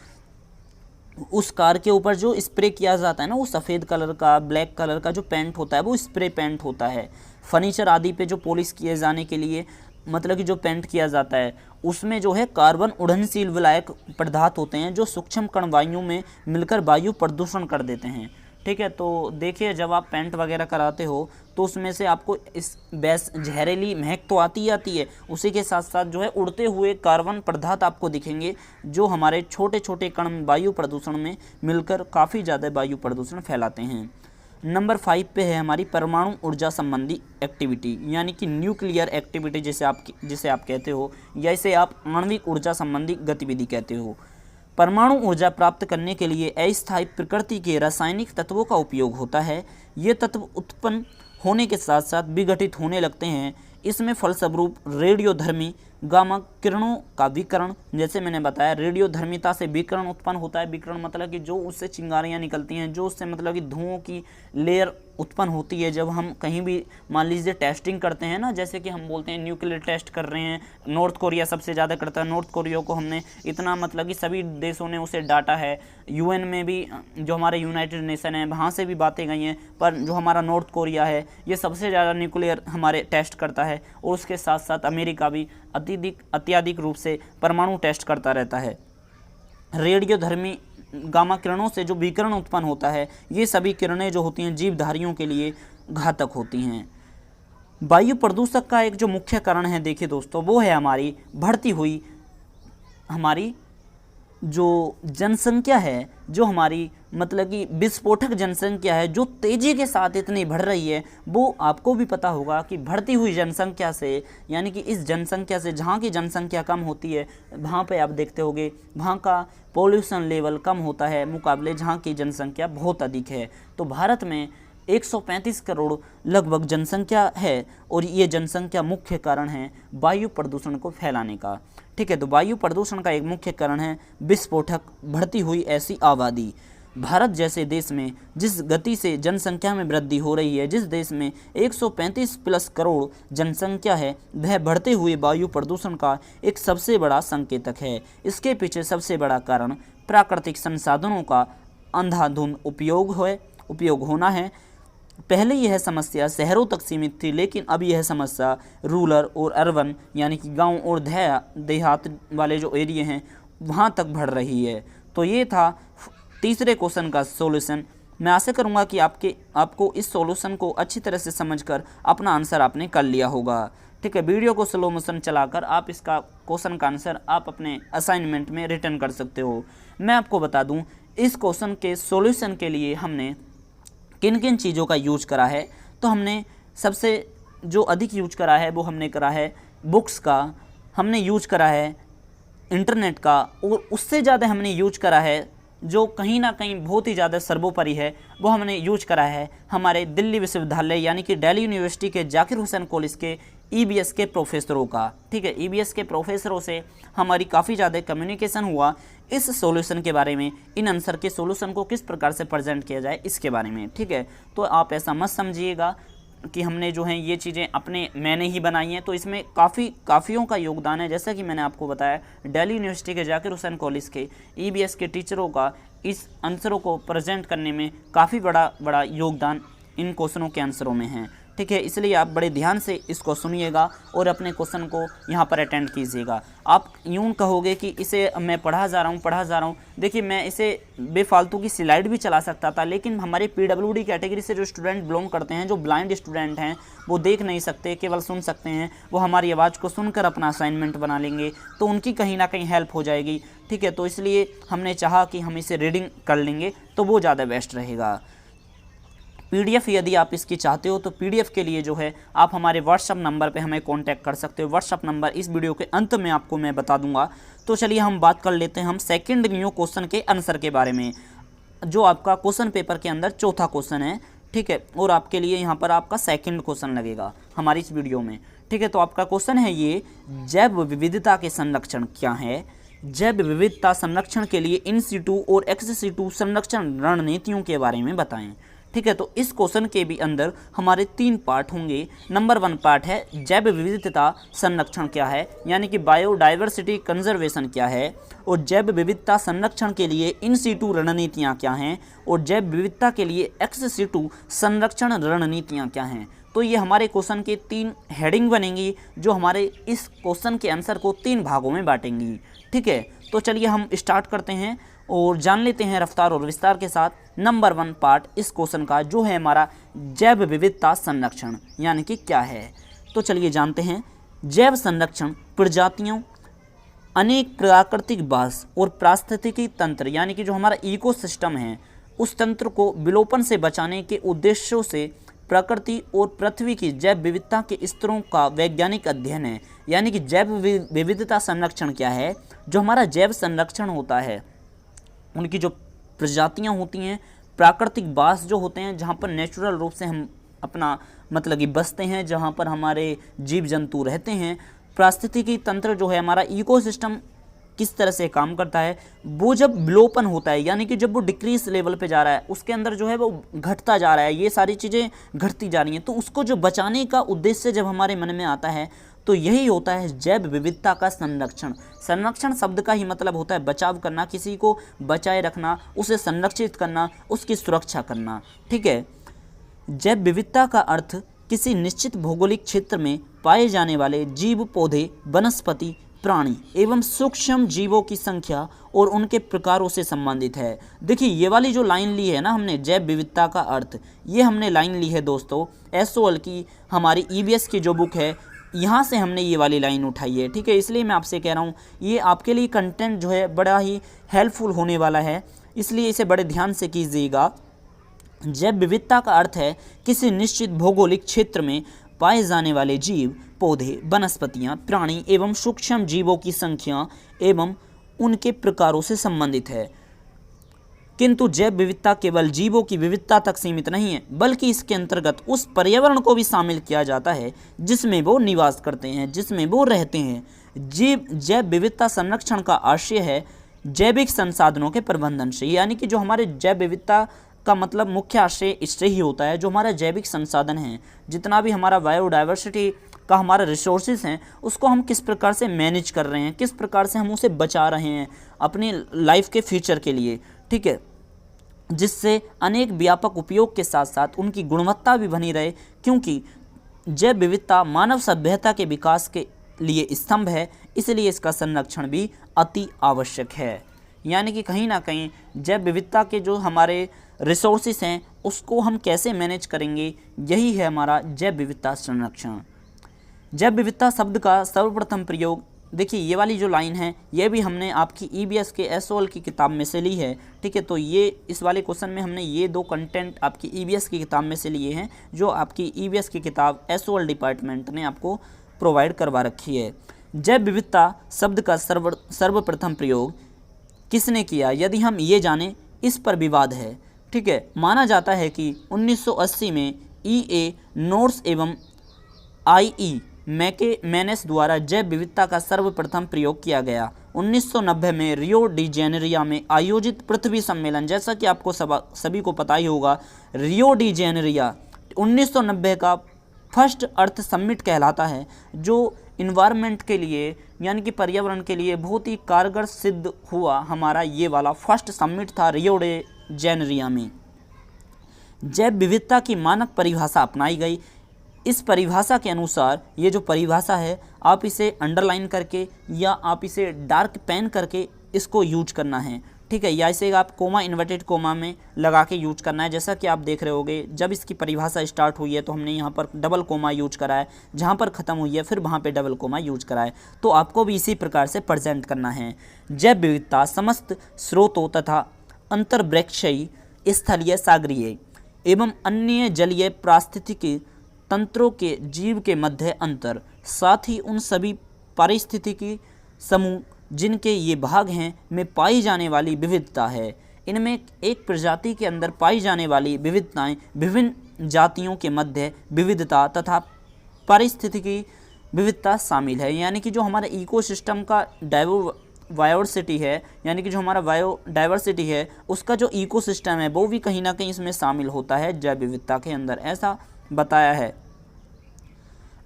उस कार के ऊपर जो स्प्रे किया जाता है ना, वो सफ़ेद कलर का, ब्लैक कलर का जो पेंट होता है वो स्प्रे पेंट होता है। फर्नीचर आदि पे जो पॉलिश किए जाने के लिए मतलब कि जो पेंट किया जाता है, उसमें जो है कार्बन उड़नशील विलायक पदार्थ होते हैं जो सूक्ष्म कण वायु में मिलकर वायु प्रदूषण कर देते हैं। ठीक है, तो देखिए जब आप पेंट वगैरह कराते हो तो उसमें से आपको इस बेस जहरीली महक तो आती ही आती है, उसी के साथ साथ जो है उड़ते हुए कार्बन पदार्थ आपको दिखेंगे जो हमारे छोटे छोटे कण वायु प्रदूषण में मिलकर काफ़ी ज़्यादा वायु प्रदूषण फैलाते हैं। नंबर 5 पे है हमारी परमाणु ऊर्जा संबंधी एक्टिविटी, यानी कि न्यूक्लियर एक्टिविटी जिसे आप कहते हो, या इसे आप आणविक ऊर्जा संबंधी गतिविधि कहते हो। परमाणु ऊर्जा प्राप्त करने के लिए अस्थायी प्रकृति के रासायनिक तत्वों का उपयोग होता है। ये तत्व उत्पन्न होने के साथ साथ विघटित होने लगते हैं। इसमें फलस्वरूप रेडियोधर्मी गामा किरणों का विकिरण, जैसे मैंने बताया, रेडियोधर्मिता से विकिरण उत्पन्न होता है। विकिरण मतलब कि जो उससे चिंगारियाँ निकलती हैं, जो उससे मतलब कि धुओं की लेयर उत्पन्न होती है। जब हम कहीं भी मान लीजिए टेस्टिंग करते हैं ना, जैसे कि हम बोलते हैं न्यूक्लियर टेस्ट कर रहे हैं, नॉर्थ कोरिया सबसे ज़्यादा करता है। नॉर्थ कोरिया को हमने इतना मतलब कि सभी देशों ने उसे डांटा है, यूएन में भी, जो हमारे यूनाइटेड नेशन है वहाँ से भी बातें गई हैं, पर जो हमारा नॉर्थ कोरिया है ये सबसे ज़्यादा न्यूक्लियर हमारे टेस्ट करता है। और उसके साथ साथ अमेरिका भी अत्यधिक रूप से परमाणु टेस्ट करता रहता है। रेडियोधर्मी गामा किरणों से जो विकिरण उत्पन्न होता है, ये सभी किरणें जो होती हैं जीवधारियों के लिए घातक होती हैं। वायु प्रदूषक का एक जो मुख्य कारण है, देखिए दोस्तों, वो है हमारी बढ़ती हुई हमारी जो जनसंख्या है, जो हमारी मतलब कि विस्फोटक जनसंख्या है, जो तेज़ी के साथ इतनी बढ़ रही है। वो आपको भी पता होगा कि बढ़ती हुई जनसंख्या से, यानी कि इस जनसंख्या से जहाँ की जनसंख्या कम होती है, वहाँ पे आप देखते होंगे वहाँ का पॉल्यूशन लेवल कम होता है मुकाबले जहाँ की जनसंख्या बहुत अधिक है। तो भारत में 135 करोड़ लगभग जनसंख्या है और ये जनसंख्या मुख्य कारण है वायु प्रदूषण को फैलाने का। ठीक है, तो वायु प्रदूषण का एक मुख्य कारण है विस्फोटक बढ़ती हुई ऐसी आबादी। भारत जैसे देश में जिस गति से जनसंख्या में वृद्धि हो रही है, जिस देश में 135 प्लस करोड़ जनसंख्या है, वह बढ़ते हुए वायु प्रदूषण का एक सबसे बड़ा संकेतक है। इसके पीछे सबसे बड़ा कारण प्राकृतिक संसाधनों का अंधाधुंध उपयोग होना है। पहले यह समस्या शहरों तक सीमित थी, लेकिन अब यह समस्या रूरल और अर्बन, यानी कि गांव और देहात वाले जो एरिया हैं वहां तक बढ़ रही है। तो ये था तीसरे क्वेश्चन का सॉल्यूशन। मैं आशा करूंगा कि आपको इस सॉल्यूशन को अच्छी तरह से समझकर अपना आंसर आपने कर लिया होगा। ठीक है, वीडियो को स्लो मोशन चलाकर आप इसका क्वेश्चन का आंसर आप अपने असाइनमेंट में रिटर्न कर सकते हो। मैं आपको बता दूं, इस क्वेश्चन के सॉल्यूशन के लिए हमने किन किन चीज़ों का यूज करा है। तो हमने सबसे जो अधिक यूज करा है वो हमने करा है बुक्स का, हमने यूज करा है इंटरनेट का, और उससे ज़्यादा हमने यूज करा है जो कहीं ना कहीं बहुत ही ज़्यादा सर्वोपरि है, वो हमने यूज करा है हमारे दिल्ली विश्वविद्यालय यानी कि दिल्ली यूनिवर्सिटी के जाकिर हुसैन कॉलेज के ईबीएस के प्रोफेसरों का। ठीक है, ईबीएस के प्रोफेसरों से हमारी काफ़ी ज़्यादा कम्युनिकेशन हुआ इस सॉल्यूशन के बारे में, इन आंसर के सॉल्यूशन को किस प्रकार से प्रेजेंट किया जाए इसके बारे में। ठीक है, तो आप ऐसा मत समझिएगा कि हमने जो है ये चीज़ें मैंने ही बनाई हैं। तो इसमें काफ़ियों का योगदान है। जैसा कि मैंने आपको बताया, दिल्ली यूनिवर्सिटी के जाकिर हुसैन कॉलेज के ईबीएस के टीचरों का इस आंसरों को प्रेजेंट करने में काफ़ी बड़ा योगदान इन क्वेश्चनों के आंसरों में है। ठीक है, इसलिए आप बड़े ध्यान से इसको सुनिएगा और अपने क्वेश्चन को यहाँ पर अटेंड कीजिएगा। आप यूँ कहोगे कि इसे मैं पढ़ा जा रहा हूँ। देखिए, मैं इसे बेफालतू की स्लाइड भी चला सकता था, लेकिन हमारे PWD कैटेगरी से जो स्टूडेंट बिलोंग करते हैं, जो ब्लाइंड स्टूडेंट हैं, वो देख नहीं सकते, केवल सुन सकते हैं, वो हमारी आवाज़ को सुनकर अपना असाइनमेंट बना लेंगे, तो उनकी कहीं ना कहीं हेल्प हो जाएगी। ठीक है, तो इसलिए हमने चाहा कि हम इसे रीडिंग कर लेंगे तो वो ज़्यादा बेस्ट रहेगा। PDF यदि आप इसकी चाहते हो तो PDF के लिए जो है आप हमारे व्हाट्सअप नंबर पे हमें कांटेक्ट कर सकते हो। व्हाट्सअप नंबर इस वीडियो के अंत में आपको मैं बता दूंगा। तो चलिए हम बात कर लेते हैं हम सेकंड न्यू क्वेश्चन के आंसर के बारे में, जो आपका क्वेश्चन पेपर के अंदर चौथा क्वेश्चन है। ठीक है, और आपके लिए यहाँ पर आपका सेकंड क्वेश्चन लगेगा हमारी इस वीडियो में। ठीक है, तो आपका क्वेश्चन है ये, जैव विविधता के संरक्षण क्या है? जैव विविधता संरक्षण के लिए इन सिटू और एक्स सिटू संरक्षण रणनीतियों के बारे में बताएं। ठीक है, तो इस क्वेश्चन के भी अंदर हमारे 3 पार्ट होंगे। नंबर 1 पार्ट है जैव विविधता संरक्षण क्या है, यानी कि बायोडाइवर्सिटी कंजर्वेशन क्या है, और जैव विविधता संरक्षण के लिए इन सिटू रणनीतियाँ क्या हैं, और जैव विविधता के लिए एक्स सिटू संरक्षण रणनीतियाँ क्या हैं। तो ये हमारे क्वेश्चन के 3 हेडिंग बनेंगी, जो हमारे इस क्वेश्चन के आंसर को 3 भागों में बांटेंगी। ठीक है, तो चलिए हम स्टार्ट करते हैं और जान लेते हैं रफ्तार और विस्तार के साथ नंबर 1 पार्ट इस क्वेश्चन का, जो है हमारा जैव विविधता संरक्षण यानी कि क्या है। तो चलिए जानते हैं। जैव संरक्षण प्रजातियों, अनेक प्राकृतिक बास और पारिस्थितिकी तंत्र यानी कि जो हमारा इकोसिस्टम है, उस तंत्र को विलोपन से बचाने के उद्देश्यों से प्रकृति और पृथ्वी की जैव विविधता के स्तरों का वैज्ञानिक अध्ययन है। यानी कि जैव विविधता संरक्षण क्या है? जो हमारा जैव संरक्षण होता है, उनकी जो प्रजातियां होती हैं, प्राकृतिक बास जो होते हैं, जहाँ पर नेचुरल रूप से हम अपना मतलब कि बसते हैं, जहाँ पर हमारे जीव जंतु रहते हैं, पारिस्थितिकी तंत्र जो है हमारा इकोसिस्टम किस तरह से काम करता है, वो जब विलोपन होता है यानी कि जब वो डिक्रीज लेवल पे जा रहा है, उसके अंदर जो है वो घटता जा रहा है, ये सारी चीज़ें घटती जा रही हैं, तो उसको जो बचाने का उद्देश्य जब हमारे मन में आता है, तो यही होता है जैव विविधता का संरक्षण। संरक्षण शब्द का ही मतलब होता है बचाव करना, किसी को बचाए रखना, उसे संरक्षित करना, उसकी सुरक्षा करना। ठीक है, जैव विविधता का अर्थ किसी निश्चित भौगोलिक क्षेत्र में पाए जाने वाले जीव, पौधे, वनस्पति, प्राणी एवं सूक्ष्म जीवों की संख्या और उनके प्रकारों से संबंधित है। देखिए, ये वाली जो लाइन ली है ना हमने, जैव विविधता का अर्थ, ये हमने लाइन ली है दोस्तों SOL की, हमारी EVS की जो बुक है, यहाँ से हमने ये वाली लाइन उठाई है। ठीक है, इसलिए मैं आपसे कह रहा हूँ ये आपके लिए कंटेंट जो है बड़ा ही हेल्पफुल होने वाला है, इसलिए इसे बड़े ध्यान से कीजिएगा। जैव विविधता का अर्थ है किसी निश्चित भौगोलिक क्षेत्र में पाए जाने वाले जीव, पौधे, वनस्पतियाँ, प्राणी एवं सूक्ष्म जीवों की संख्या एवं उनके प्रकारों से संबंधित है। किंतु जैव विविधता केवल जीवों की विविधता तक सीमित नहीं है, बल्कि इसके अंतर्गत उस पर्यावरण को भी शामिल किया जाता है जिसमें वो निवास करते हैं, जिसमें वो रहते हैं। जैव विविधता संरक्षण का आशय है जैविक संसाधनों के प्रबंधन से, यानी कि जो हमारे जैव विविधता का मतलब मुख्य आशय इससे ही होता है, जो हमारा जैविक संसाधन है, जितना भी हमारा बायोडाइवर्सिटी का हमारा रिसोर्सेज हैं, उसको हम किस प्रकार से मैनेज कर रहे हैं, किस प्रकार से हम उसे बचा रहे हैं अपनी लाइफ के फ्यूचर के लिए। ठीक है, जिससे अनेक व्यापक उपयोग के साथ साथ उनकी गुणवत्ता भी बनी रहे, क्योंकि जैव विविधता मानव सभ्यता के विकास के लिए स्तंभ है, इसलिए इसका संरक्षण भी अति आवश्यक है। यानी कि कहीं ना कहीं जैव विविधता के जो हमारे रिसोर्सेस हैं उसको हम कैसे मैनेज करेंगे, यही है हमारा जैव विविधता संरक्षण। जैव विविधता शब्द का सर्वप्रथम प्रयोग, देखिए ये वाली जो लाइन है ये भी हमने आपकी EVS के SOL की किताब में से ली है। ठीक है, तो ये इस वाले क्वेश्चन में हमने ये 2 कंटेंट आपकी EVS की किताब में से लिए हैं, जो आपकी EVS की किताब SOL डिपार्टमेंट ने आपको प्रोवाइड करवा रखी है। जैव विविधता शब्द का सर्वप्रथम प्रयोग किसने किया, यदि हम ये जानें, इस पर विवाद है। ठीक है, माना जाता है कि 1980 में EA नोर्स एवं IE मैकेमेनेस द्वारा जैव विविधता का सर्वप्रथम प्रयोग किया गया। 1990 में रियो डी जेनेरिया में आयोजित पृथ्वी सम्मेलन, जैसा कि आपको सभी को पता ही होगा, रियो डी जेनेरिया 1990 का फर्स्ट अर्थ समिट कहलाता है, जो इन्वायरमेंट के लिए यानी कि पर्यावरण के लिए बहुत ही कारगर सिद्ध हुआ। हमारा ये वाला फर्स्ट समिट था रियो डी जेनेरिया में। जैव विविधता की मानक परिभाषा अपनाई गई। इस परिभाषा के अनुसार, ये जो परिभाषा है आप इसे अंडरलाइन करके या आप इसे डार्क पेन करके इसको यूज करना है, ठीक है, या इसे आप कोमा इन्वर्टेड कोमा में लगा के यूज करना है। जैसा कि आप देख रहे होगे जब इसकी परिभाषा स्टार्ट हुई है तो हमने यहाँ पर डबल कोमा यूज करा है, जहाँ पर ख़त्म हुई है फिर वहाँ पे डबल कोमा यूज करा है। तो आपको भी इसी प्रकार से प्रेजेंट करना है। जैव विविधता समस्त स्रोतों तथा अंतर्वृक्षीय, स्थलीय, सागरीय एवं अन्य जलीय पारिस्थितिकी तंत्रों के जीव के मध्य अंतर, साथ ही उन सभी पारिस्थितिकी समूह जिनके ये भाग हैं में पाई जाने वाली विविधता है। इनमें एक प्रजाति के अंदर पाई जाने वाली विविधताएं विभिन्न जातियों के मध्य विविधता तथा पारिस्थितिकी विविधता शामिल है। यानी कि जो हमारे इकोसिस्टम का बायोडाइवर्सिटी है, यानी कि जो हमारा बायोडाइवर्सिटी है उसका जो इकोसिस्टम है वो भी कहीं ना कहीं इसमें शामिल होता है जैव विविधता के अंदर, ऐसा बताया है।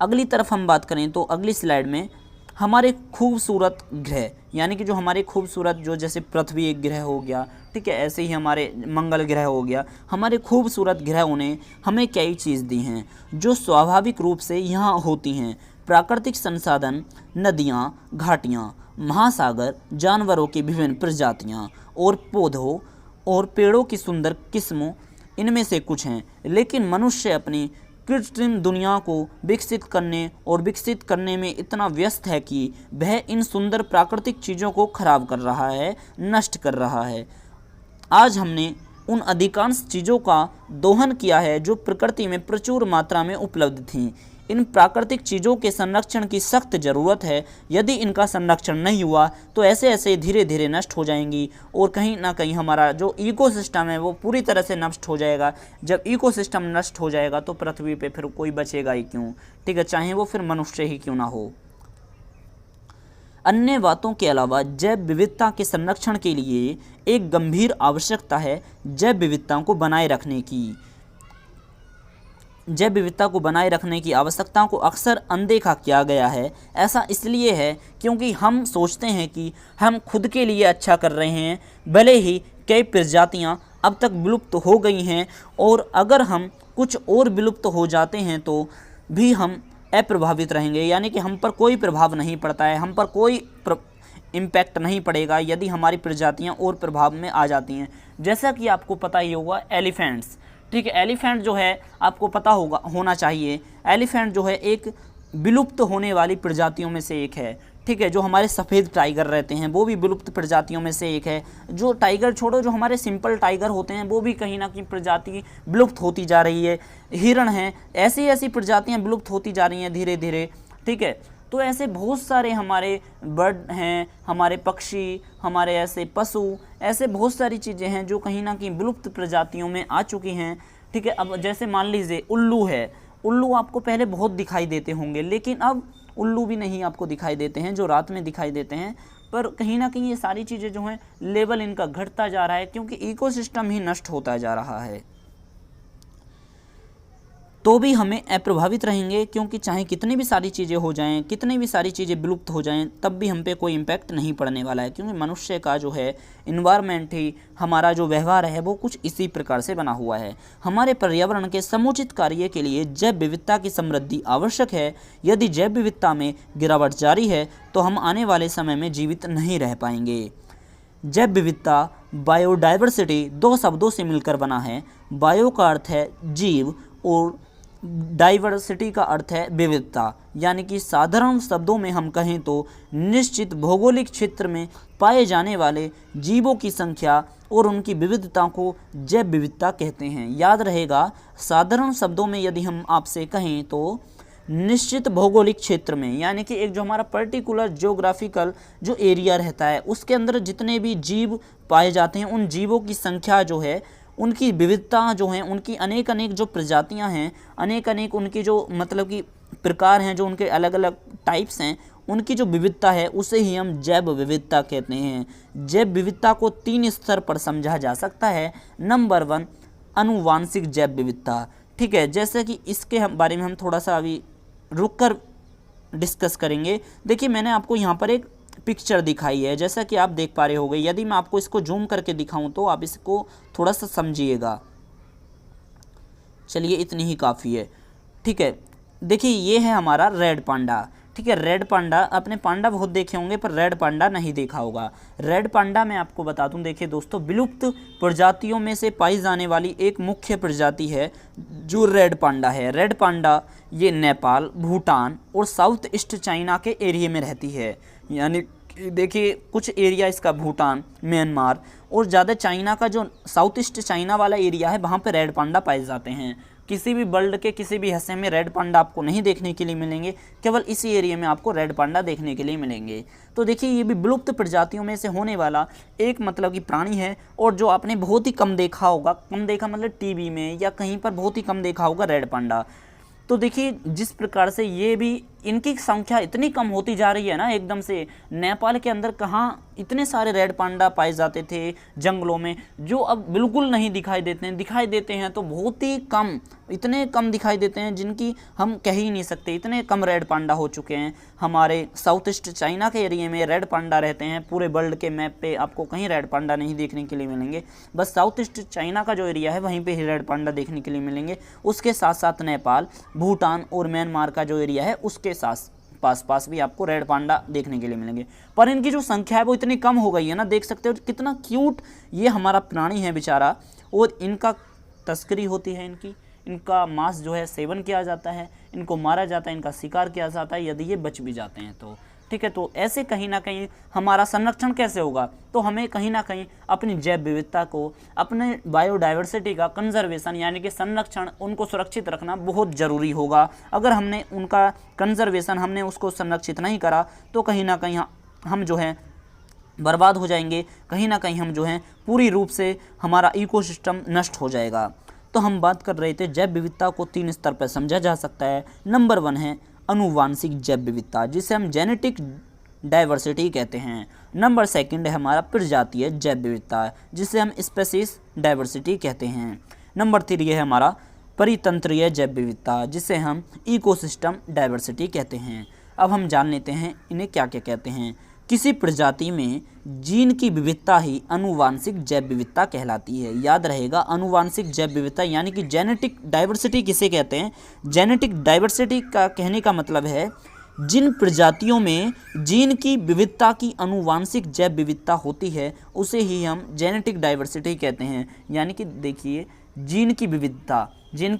अगली तरफ हम बात करें तो अगली स्लाइड में हमारे खूबसूरत ग्रह, यानी कि जो हमारे खूबसूरत, जो जैसे पृथ्वी एक ग्रह हो गया, ठीक है, ऐसे ही हमारे मंगल ग्रह हो गया, हमारे खूबसूरत ग्रहों ने हमें कई चीज़ दी हैं जो स्वाभाविक रूप से यहाँ होती हैं। प्राकृतिक संसाधन, नदियाँ, घाटियाँ, महासागर, जानवरों की विभिन्न प्रजातियाँ और पौधों और पेड़ों की सुंदर किस्मों इनमें से कुछ हैं। लेकिन मनुष्य अपनी कृत्रिम दुनिया को विकसित करने में इतना व्यस्त है कि वह इन सुंदर प्राकृतिक चीज़ों को खराब कर रहा है, नष्ट कर रहा है। आज हमने उन अधिकांश चीज़ों का दोहन किया है जो प्रकृति में प्रचुर मात्रा में उपलब्ध थीं। इन प्राकृतिक चीज़ों के संरक्षण की सख्त ज़रूरत है। यदि इनका संरक्षण नहीं हुआ तो ऐसे ऐसे धीरे धीरे नष्ट हो जाएंगी और कहीं ना कहीं हमारा जो इकोसिस्टम है वो पूरी तरह से नष्ट हो जाएगा। जब इकोसिस्टम नष्ट हो जाएगा तो पृथ्वी पे फिर कोई बचेगा ही क्यों, ठीक है, चाहे वो फिर मनुष्य ही क्यों ना हो। अन्य बातों के अलावा जैव विविधता के संरक्षण के लिए एक गंभीर आवश्यकता है जैव विविधता को बनाए रखने की। जैव विविधता को बनाए रखने की आवश्यकता को अक्सर अनदेखा किया गया है। ऐसा इसलिए है क्योंकि हम सोचते हैं कि हम खुद के लिए अच्छा कर रहे हैं, भले ही कई प्रजातियां अब तक विलुप्त हो गई हैं और अगर हम कुछ और विलुप्त हो जाते हैं तो भी हम अप्रभावित रहेंगे, यानी कि हम पर कोई प्रभाव नहीं पड़ता है, हम पर कोई इम्पैक्ट नहीं पड़ेगा यदि हमारी प्रजातियाँ और प्रभाव में आ जाती हैं। जैसा कि आपको पता ही होगा एलिफेंट्स, ठीक है, एलिफेंट जो है आपको पता होना चाहिए, एलिफेंट जो है एक विलुप्त होने वाली प्रजातियों में से एक है, ठीक है। जो हमारे सफ़ेद टाइगर रहते हैं वो भी विलुप्त प्रजातियों में से एक है। जो टाइगर छोड़ो, जो हमारे सिंपल टाइगर होते हैं वो भी कहीं ना कहीं प्रजाति विलुप्त होती जा रही है। हिरण हैं, ऐसी ऐसी प्रजातियाँ विलुप्त होती जा रही हैं धीरे धीरे, ठीक है। तो ऐसे बहुत सारे हमारे बर्ड हैं, हमारे पक्षी, हमारे ऐसे पशु, ऐसे बहुत सारी चीज़ें हैं जो कहीं ना कहीं विलुप्त प्रजातियों में आ चुकी हैं, ठीक है। अब जैसे मान लीजिए उल्लू है, उल्लू आपको पहले बहुत दिखाई देते होंगे लेकिन अब उल्लू भी नहीं आपको दिखाई देते हैं, जो रात में दिखाई देते हैं। पर कहीं ना कहीं ये सारी चीज़ें जो हैं लेवल इनका घटता जा रहा है क्योंकि इकोसिस्टम ही नष्ट होता जा रहा है। तो भी हमें अप्रभावित रहेंगे क्योंकि चाहे कितनी भी सारी चीज़ें हो जाएं, कितनी भी सारी चीज़ें विलुप्त हो जाएं, तब भी हम पे कोई इम्पैक्ट नहीं पड़ने वाला है क्योंकि मनुष्य का जो है इन्वायरमेंट ही, हमारा जो व्यवहार है वो कुछ इसी प्रकार से बना हुआ है। हमारे पर्यावरण के समुचित कार्य के लिए जैव विविधता की समृद्धि आवश्यक है। यदि जैव विविधता में गिरावट जारी है तो हम आने वाले समय में जीवित नहीं रह पाएंगे। जैव विविधता, बायोडाइवर्सिटी दो शब्दों से मिलकर बना है। बायो का अर्थ है जीव और डाइवर्सिटी का अर्थ है विविधता, यानी कि साधारण शब्दों में हम कहें तो निश्चित भौगोलिक क्षेत्र में पाए जाने वाले जीवों की संख्या और उनकी विविधता को जैव विविधता कहते हैं। याद रहेगा, साधारण शब्दों में यदि हम आपसे कहें तो निश्चित भौगोलिक क्षेत्र में, यानी कि एक जो हमारा पर्टिकुलर ज्योग्राफिकल जो एरिया रहता है उसके अंदर जितने भी जीव पाए जाते हैं उन जीवों की संख्या जो है, उनकी विविधता जो हैं, उनकी अनेक अनेक जो प्रजातियां हैं, अनेक अनेक उनकी जो मतलब कि प्रकार हैं, जो उनके अलग अलग टाइप्स हैं, उनकी जो विविधता है उसे ही हम जैव विविधता कहते हैं। जैव विविधता को 3 स्तर पर समझा जा सकता है। नंबर 1 आनुवांशिक जैव विविधता, ठीक है, जैसे कि इसके बारे में हम थोड़ा सा अभी रुक कर डिस्कस करेंगे। देखिए मैंने आपको यहाँ पर एक पिक्चर दिखाई है, जैसा कि आप देख पा रहे होंगे। यदि मैं आपको इसको जूम करके दिखाऊं तो आप इसको थोड़ा सा समझिएगा। चलिए इतनी ही काफ़ी है, ठीक है। देखिए ये है हमारा रेड पांडा। ठीक है, रेड पांडा, आपने पांडा बहुत देखे होंगे पर रेड पांडा नहीं देखा होगा। रेड पांडा मैं आपको बता दूं, देखिए दोस्तों, विलुप्त प्रजातियों में से पाई जाने वाली एक मुख्य प्रजाति है जो रेड पांडा है। रेड पांडा ये नेपाल, भूटान और साउथ ईस्ट चाइना के एरिया में रहती है। यानी देखिए कुछ एरिया इसका भूटान, म्यांमार और ज़्यादा चाइना का जो साउथ ईस्ट चाइना वाला एरिया है वहाँ पे रेड पांडा पाए जाते हैं। किसी भी वर्ल्ड के किसी भी हिस्से में रेड पांडा आपको नहीं देखने के लिए मिलेंगे, केवल इसी एरिया में आपको रेड पांडा देखने के लिए मिलेंगे। तो देखिए ये भी विलुप्त प्रजातियों में से होने वाला एक मतलब कि प्राणी है, और जो आपने बहुत ही कम देखा होगा, कम देखा मतलब टीवी में या कहीं पर बहुत ही कम देखा होगा रेड पांडा। तो देखिए जिस प्रकार से ये भी, इनकी संख्या इतनी कम होती जा रही है ना एकदम से। नेपाल के अंदर कहाँ इतने सारे रेड पांडा पाए जाते थे जंगलों में, जो अब बिल्कुल नहीं दिखाई देते हैं। दिखाई देते हैं तो बहुत ही कम, इतने कम दिखाई देते हैं जिनकी हम कह ही नहीं सकते। इतने कम रेड पांडा हो चुके हैं। हमारे साउथ ईस्ट चाइना के एरिया में रेड पांडा रहते हैं। पूरे वर्ल्ड के मैप पे आपको कहीं रेड पांडा नहीं देखने के लिए मिलेंगे, बस साउथ ईस्ट चाइना का जो एरिया है वहीं पे ही रेड पांडा देखने के लिए मिलेंगे। उसके साथ साथ नेपाल, भूटान और म्यांमार का जो एरिया है उसके साथ पास भी आपको रेड पांडा देखने के लिए मिलेंगे। पर इनकी जो संख्या है वो इतनी कम हो गई है ना, देख सकते हो कितना क्यूट ये हमारा प्राणी है बेचारा। और इनका तस्करी होती है, इनका मांस जो है सेवन किया जाता है, इनको मारा जाता है, इनका शिकार किया जाता है यदि ये बच भी जाते हैं तो। ठीक है, तो ऐसे कहीं ना कहीं हमारा संरक्षण कैसे होगा, तो हमें कहीं ना कहीं अपनी जैव विविधता को, अपने बायोडाइवर्सिटी का कंजर्वेशन यानी कि संरक्षण, उनको सुरक्षित रखना बहुत ज़रूरी होगा। अगर हमने उनका कंजर्वेशन, हमने उसको संरक्षित नहीं करा तो कहीं ना कहीं हम जो है बर्बाद हो जाएंगे। कहीं ना कहीं हम जो हैं पूरी रूप से हमारा इकोसिस्टम नष्ट हो जाएगा। तो हम बात कर रहे थे जैव विविधता को 3 स्तर पर समझा जा सकता है। नंबर 1 है अनुवांशिक जैव विविधता, जिसे हम जेनेटिक डाइवर्सिटी कहते हैं। नंबर 2 है हमारा प्रजातीय जैव विविधता, जिसे हम स्पेसीज डाइवर्सिटी कहते हैं। नंबर 3 है हमारा परितंत्रीय जैव विविधता, जिसे हम इकोसिस्टम डाइवर्सिटी कहते हैं। अब हम जान लेते हैं इन्हें क्या क्या कहते हैं। किसी प्रजाति में जीन की विविधता ही अनुवांशिक जैव विविधता कहलाती है। याद रहेगा, अनुवांशिक जैव विविधता यानी कि जेनेटिक डाइवर्सिटी किसे कहते हैं। जेनेटिक डाइवर्सिटी का कहने का मतलब है जिन प्रजातियों में जीन की विविधता की अनुवांशिक जैव विविधता होती है उसे ही हम जेनेटिक डाइवर्सिटी कहते हैं। यानी कि देखिए जीन की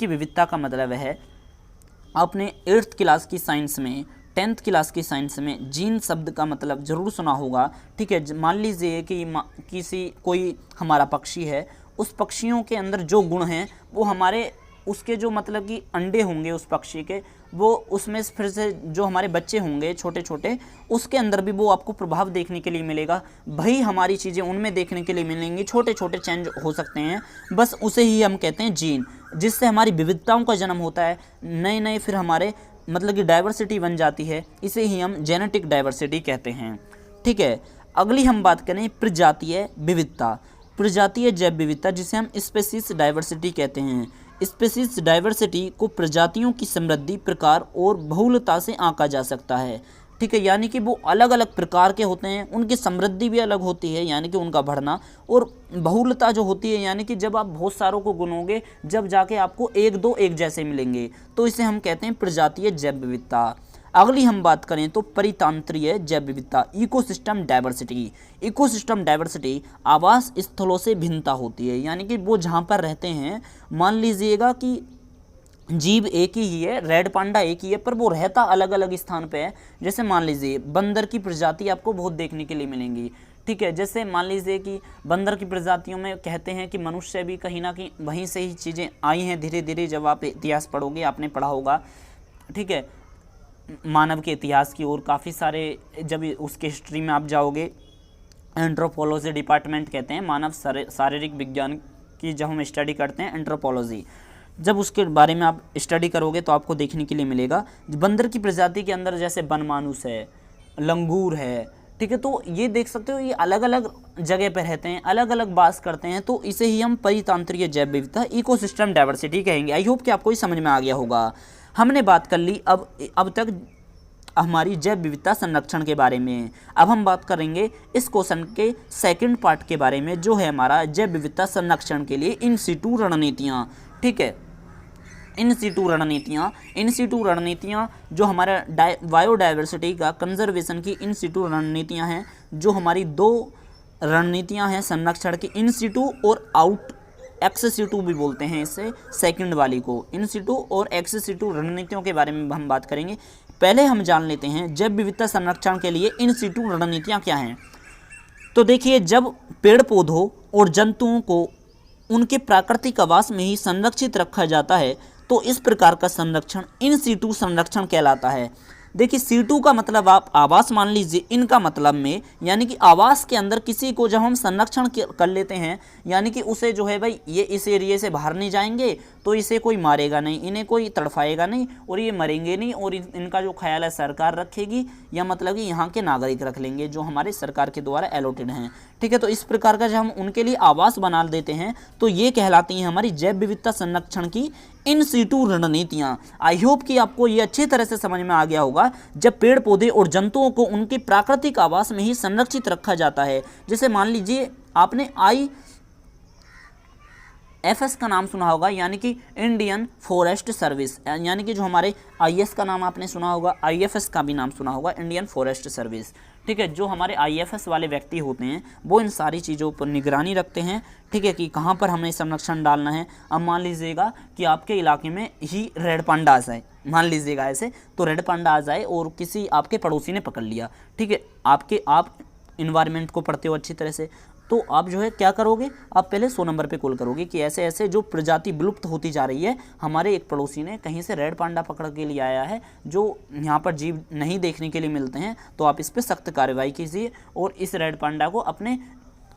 विविधता का मतलब है, आपने 8th क्लास की साइंस में, 10th क्लास की साइंस में जीन शब्द का मतलब ज़रूर सुना होगा। ठीक है, मान लीजिए कि कोई हमारा पक्षी है, उस पक्षियों के अंदर जो गुण हैं वो हमारे, उसके जो मतलब कि अंडे होंगे उस पक्षी के, वो उसमें फिर से जो हमारे बच्चे होंगे छोटे छोटे, उसके अंदर भी वो आपको प्रभाव देखने के लिए मिलेगा। वही हमारी चीज़ें उनमें देखने के लिए मिलेंगी, छोटे छोटे चेंज हो सकते हैं, बस उसे ही हम कहते हैं जीन, जिससे हमारी विविधताओं का जन्म होता है। नए नए फिर हमारे मतलब कि डाइवर्सिटी बन जाती है, इसे ही हम जेनेटिक डाइवर्सिटी कहते हैं। ठीक है, अगली हम बात करें प्रजातीय विविधता, प्रजातीय जैव विविधता, जिसे हम स्पेसीज डाइवर्सिटी कहते हैं। स्पेसीज डाइवर्सिटी को प्रजातियों की समृद्धि, प्रकार और बहुलता से आंका जा सकता है। ठीक है, यानी कि वो अलग अलग प्रकार के होते हैं, उनकी समृद्धि भी अलग होती है यानी कि उनका बढ़ना, और बहुलता जो होती है यानी कि जब आप बहुत सारों को गुनोगे जब जाके आपको एक दो एक जैसे मिलेंगे, तो इसे हम कहते हैं प्रजातीय जैव विविधता। अगली हम बात करें तो परितंत्रीय जैव विविधता, इकोसिस्टम डाइवर्सिटी। इकोसिस्टम डाइवर्सिटी आवास स्थलों से भिन्नता होती है, यानी कि वो जहाँ पर रहते हैं, मान लीजिएगा कि जीव एक ही है, रेड पांडा एक ही है, पर वो रहता अलग अलग स्थान पे है। जैसे मान लीजिए बंदर की प्रजाति आपको बहुत देखने के लिए मिलेंगी। ठीक है, जैसे मान लीजिए कि बंदर की प्रजातियों में कहते हैं कि मनुष्य भी कहीं ना कहीं वहीं से ही चीज़ें आई हैं धीरे धीरे। जब आप इतिहास पढ़ोगे आपने पढ़ा होगा, ठीक है, मानव के इतिहास की ओर काफ़ी सारे, जब उसके हिस्ट्री में आप जाओगे, एंथ्रोपोलॉजी डिपार्टमेंट कहते हैं, मानव शारीरिक विज्ञान की जब हम स्टडी करते हैं एंथ्रोपोलॉजी, जब उसके बारे में आप स्टडी करोगे तो आपको देखने के लिए मिलेगा बंदर की प्रजाति के अंदर जैसे बनमानुस है, लंगूर है। ठीक है, तो ये देख सकते हो ये अलग अलग जगह पर रहते हैं, अलग अलग बास करते हैं, तो इसे ही हम परितंत्रीय जैव विविधता, इकोसिस्टम डाइवर्सिटी कहेंगे। आई होप कि आपको समझ में आ गया होगा। हमने बात कर ली अब तक हमारी जैव विविधता संरक्षण के बारे में। अब हम बात करेंगे इस क्वेश्चन के सेकंड पार्ट के बारे में, जो है हमारा जैव विविधता संरक्षण के लिए इन सिटू रणनीतियाँ। ठीक है, इन सीटू रणनीतियाँ जो हमारा बायोडाइवर्सिटी का कंजर्वेशन की इन सीटू रणनीतियाँ हैं, जो हमारी 2 रणनीतियाँ हैं संरक्षण की, इन सीटू और आउट एक्स सीटू भी बोलते हैं इसे, सेकंड वाली को इन सीटू और एक्स सीटू रणनीतियों के बारे में हम बात करेंगे। पहले हम जान लेते हैं जैव विविधता संरक्षण के लिए इन सीटू रणनीतियाँ क्या हैं। तो देखिए, जब पेड़ पौधों और जंतुओं को उनके प्राकृतिक आवास में ही संरक्षित रखा जाता है तो इस प्रकार का संरक्षण इन सीटू संरक्षण कहलाता है। देखिए, सीटू का मतलब आप आवास मान लीजिए, इनका मतलब में यानी कि आवास के अंदर किसी को जब हम संरक्षण कर लेते हैं, यानी कि उसे जो है भाई ये इस एरिया से बाहर नहीं जाएंगे तो इसे कोई मारेगा नहीं, इन्हें कोई तड़फाएगा नहीं और ये मरेंगे नहीं, और इनका जो ख्याल है सरकार रखेगी, या मतलब कि यहाँ के नागरिक रख लेंगे जो हमारे सरकार के द्वारा एलोटेड हैं। ठीक है, तो इस प्रकार का जब हम उनके लिए आवास बना देते हैं तो ये कहलाती हैं हमारी जैव विविधता संरक्षण की इन सीटू रणनीतियाँ। आई होप कि आपको ये अच्छी तरह से समझ में आ गया होगा। जब पेड़ पौधे और जंतुओं को उनके प्राकृतिक आवास में ही संरक्षित रखा जाता है, जैसे मान लीजिए आपने IFS का नाम सुना होगा, यानी कि इंडियन फॉरेस्ट सर्विस, यानी कि जो हमारे IS का नाम आपने सुना होगा, IFS का भी नाम सुना होगा, इंडियन फॉरेस्ट सर्विस। ठीक है, जो हमारे IFS वाले व्यक्ति होते हैं वो इन सारी चीज़ों पर निगरानी रखते हैं। ठीक है, कि कहाँ पर हमें संरक्षण डालना है। अब मान लीजिएगा कि आपके इलाके में ही रेड पांडा आ जाए, मान लीजिएगा ऐसे, तो रेड पांडा आ जाए और किसी आपके पड़ोसी ने पकड़ लिया। ठीक है, आप इन्वायरमेंट को पढ़ते हो अच्छी तरह से, तो आप जो है क्या करोगे, आप पहले 100 नंबर पे कॉल करोगे कि ऐसे ऐसे जो प्रजाति विलुप्त होती जा रही है, हमारे एक पड़ोसी ने कहीं से रेड पांडा पकड़ के लिए आया है, जो यहाँ पर जीव नहीं देखने के लिए मिलते हैं, तो आप इस पर सख्त कार्रवाई कीजिए और इस रेड पांडा को अपने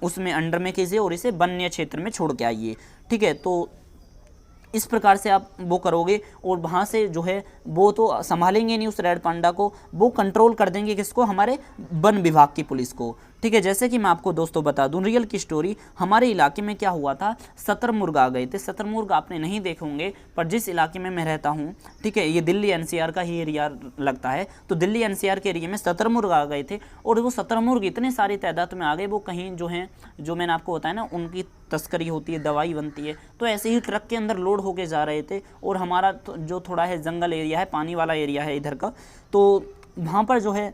उसमें अंडर में कीजिए और इसे वन्य क्षेत्र में छोड़ के आइए। ठीक है, तो इस प्रकार से आप वो करोगे और वहाँ से जो है वो तो संभालेंगे नहीं उस रेड पांडा को, वो कंट्रोल कर देंगे किसको, हमारे वन विभाग की पुलिस को। ठीक है, जैसे कि मैं आपको दोस्तों बता दूं रियल की स्टोरी, हमारे इलाके में क्या हुआ था, शतरमुर्ग आ गए थे। शतरमुर्ग आपने नहीं देखे होंगे, पर जिस इलाके में मैं रहता हूँ, ठीक है, ये दिल्ली NCR का ही एरिया लगता है, तो दिल्ली NCR के एरिया में शतरमुर्ग आ गए थे और वो शतरमुर्ग इतने सारी तादाद में आ गए, वो कहीं जो हैं, जो मैंने आपको बताया ना, उनकी तस्करी होती है, दवाई बनती है, तो ऐसे ही ट्रक के अंदर लोड होके जा रहे थे। और हमारा जो थोड़ा है जंगल एरिया है, पानी वाला एरिया है इधर का, तो वहाँ पर जो है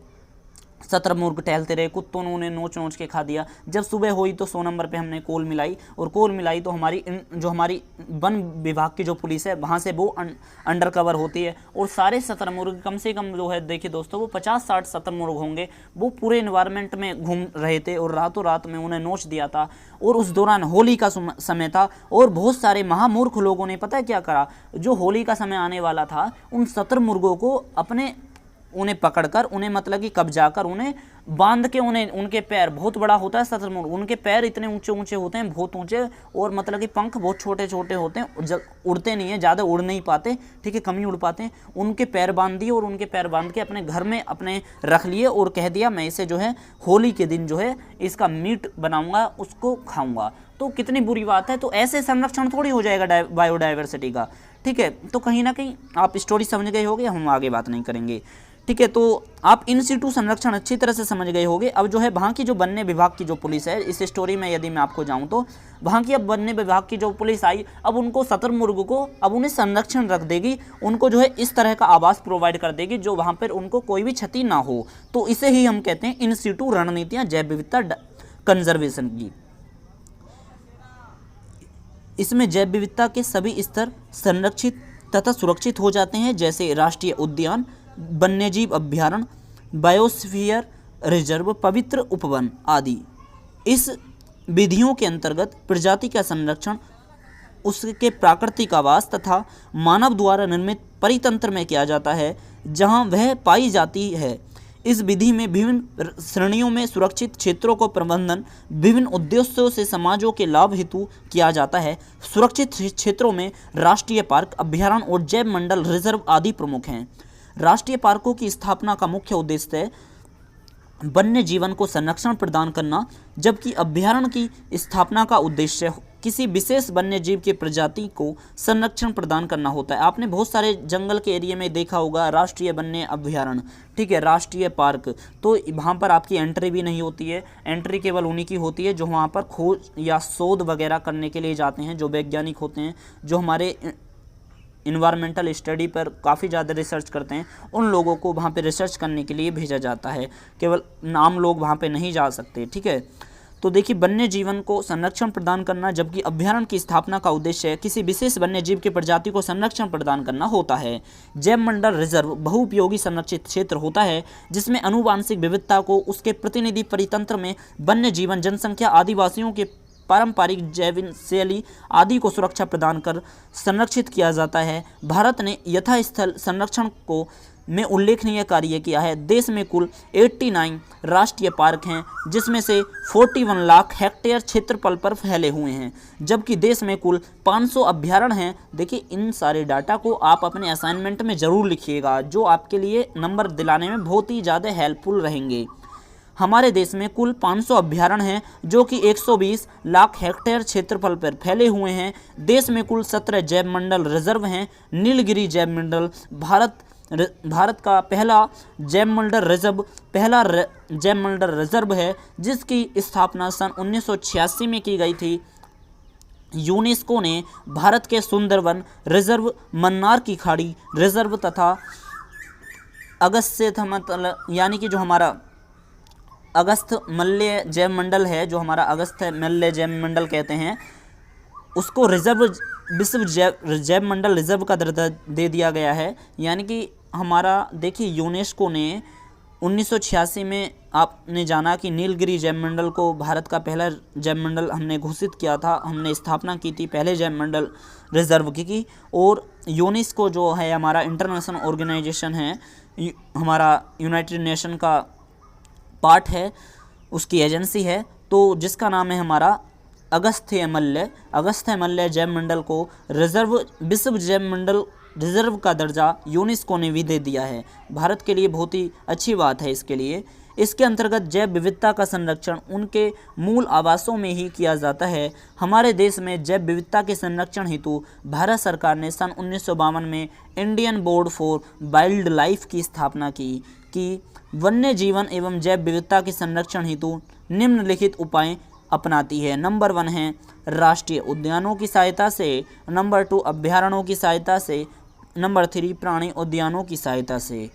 शतरमुर्ग टहलते रहे, कुत्तों ने उन्हें नोच नोच के खा दिया। जब सुबह हुई तो 100 नंबर पे हमने कॉल मिलाई, और कॉल मिलाई तो जो हमारी वन विभाग की जो पुलिस है वहाँ से वो अंडर कवर होती है, और सारे शतरमुर्ग कम से कम जो है, देखिए दोस्तों, वो 50-60 शतरमुर्ग होंगे, वो पूरे इन्वायरमेंट में घूम रहे थे और रातों रात में उन्हें नोच दिया था। और उस दौरान होली का समय था और बहुत सारे महामूर्ख लोगों ने पता है क्या करा, जो होली का समय आने वाला था, उन शतरमुर्गों को उन्हें पकड़कर, उन्हें मतलब कि कब्जा कर, उन्हें बांध के, उनके पैर, बहुत बड़ा होता है शतरमुर्ग, उनके पैर इतने ऊंचे ऊंचे होते हैं, बहुत ऊंचे, और मतलब कि पंख बहुत छोटे छोटे होते हैं, उड़ते नहीं है, ज़्यादा उड़ नहीं पाते। ठीक है, कम ही उड़ पाते हैं। उनके पैर बांध दिए और उनके पैर बांध के अपने घर में अपने रख लिए और कह दिया मैं इसे जो है होली के दिन जो है इसका मीट बनाऊंगा, उसको खाऊंगा। तो कितनी बुरी बात है। तो ऐसे संरक्षण थोड़ी हो जाएगा बायोडाइवर्सिटी का। ठीक है, तो कहीं ना कहीं आप स्टोरी समझ गए होंगे, हम आगे बात नहीं करेंगे। ठीक है, तो आप इन सीटू संरक्षण अच्छी तरह से समझ गए होंगे। अब जो है वहाँ की जो वन्य विभाग की जो पुलिस है, इस स्टोरी में यदि मैं आपको जाऊँ तो वहाँ की अब वन्य विभाग की जो पुलिस आई, अब उनको शतरमुर्ग को अब उन्हें संरक्षण रख देगी, उनको जो है इस तरह का आवास प्रोवाइड कर देगी जो वहाँ पर उनको कोई भी क्षति ना हो। तो इसे ही हम कहते हैं इन सीटू रणनीतियाँ जैव विविधता कंजर्वेशन की। इसमें जैव विविधता के सभी स्तर संरक्षित तथा सुरक्षित हो जाते हैं, जैसे राष्ट्रीय उद्यान, वन्यजीव अभ्यारण्य, बायोस्फीयर रिजर्व, पवित्र उपवन आदि। इस विधियों के अंतर्गत प्रजाति का संरक्षण उसके प्राकृतिक आवास तथा मानव द्वारा निर्मित परितंत्र में किया जाता है जहां वह पाई जाती है। इस विधि में विभिन्न श्रेणियों में सुरक्षित क्षेत्रों को प्रबंधन विभिन्न उद्देश्यों से समाजों के लाभ हेतु किया जाता है। सुरक्षित क्षेत्रों में राष्ट्रीय पार्क, अभ्यारण्य और जैव मंडल रिजर्व आदि प्रमुख हैं। राष्ट्रीय पार्कों की स्थापना का मुख्य उद्देश्य है वन्य जीवन को संरक्षण प्रदान करना, जबकि अभ्यारण्य की स्थापना का उद्देश्य किसी विशेष वन्य जीव के प्रजाति को संरक्षण प्रदान करना होता है। आपने बहुत सारे जंगल के एरिया में देखा होगा राष्ट्रीय वन्य अभ्यारण्य, ठीक है, राष्ट्रीय पार्क, तो वहाँ पर आपकी एंट्री भी नहीं होती है। एंट्री केवल उन्हीं की होती है जो वहाँ पर खोज या शोध वगैरह करने के लिए जाते हैं, जो वैज्ञानिक होते हैं, जो हमारे इन्वायरमेंटल स्टडी पर काफ़ी ज़्यादा रिसर्च करते हैं, उन लोगों को वहाँ पे रिसर्च करने के लिए भेजा जाता है। केवल आम लोग वहाँ पे नहीं जा सकते, ठीक है। तो देखिए, वन्य जीवन को संरक्षण प्रदान करना, जबकि अभ्यारण्य की स्थापना का उद्देश्य किसी विशेष वन्य जीव की प्रजाति को संरक्षण प्रदान करना होता है। जैव मंडल रिजर्व बहुउपयोगी संरक्षित क्षेत्र होता है जिसमें आनुवांशिक विविधता को, उसके प्रतिनिधि परितंत्र में वन्य जीवन, जनसंख्या, आदिवासियों के पारंपरिक जैव शैली आदि को सुरक्षा प्रदान कर संरक्षित किया जाता है। भारत ने यथास्थल संरक्षण को में उल्लेखनीय कार्य किया है। देश में कुल 89 राष्ट्रीय पार्क हैं जिसमें से 41 लाख हेक्टेयर क्षेत्रफल पर फैले हुए हैं, जबकि देश में कुल 500 अभ्यारण्य हैं। देखिए, इन सारे डाटा को आप अपने असाइनमेंट में ज़रूर लिखिएगा, जो आपके लिए नंबर दिलाने में बहुत ही ज़्यादा हेल्पफुल रहेंगे। हमारे देश में कुल 500 अभ्यारण्य हैं जो कि 120 लाख हेक्टेयर क्षेत्रफल पर फैले हुए हैं। देश में कुल 17 जैव मंडल रिजर्व हैं। नीलगिरी जैव मंडल भारत का पहला जैव मंडल रिजर्व है जिसकी स्थापना सन 1986 में की गई थी। यूनेस्को ने भारत के सुंदरवन रिजर्व, मन्नार की खाड़ी रिजर्व तथा यानी कि जो हमारा अगस्त्यमल्य जैव मंडल है, जो हमारा अगस्त्यमल्य जैव मंडल कहते हैं, उसको विश्व जैव मंडल रिजर्व का दर्जा दे दिया गया है। यानी कि हमारा देखिए, यूनेस्को ने 1986 में आपने जाना कि नीलगिरी जैव मंडल को भारत का पहला जैव मंडल हमने घोषित किया था, हमने स्थापना की थी पहले जैव मंडल रिजर्व की। और यूनेस्को जो है हमारा इंटरनेशनल ऑर्गेनाइजेशन है, हमारा यूनाइटेड नेशन का पार्ट है, उसकी एजेंसी है, तो जिसका नाम है हमारा अगस्त्यमल्य जैव मंडल को विश्व जैव मंडल रिजर्व का दर्जा यूनेस्को ने भी दे दिया है। भारत के लिए बहुत ही अच्छी बात है इसके लिए। इसके अंतर्गत जैव विविधता का संरक्षण उनके मूल आवासों में ही किया जाता है। हमारे देश में जैव विविधता के संरक्षण हेतु भारत सरकार ने सन 1952 में Indian board for wild life की स्थापना की वन्य जीवन एवं जैव विविधता के संरक्षण हेतु निम्नलिखित उपाय अपनाती है। नंबर 1 है राष्ट्रीय उद्यानों की सहायता से, नंबर 2 अभ्यारण्यों की सहायता से, नंबर 3 प्राणी उद्यानों की सहायता से,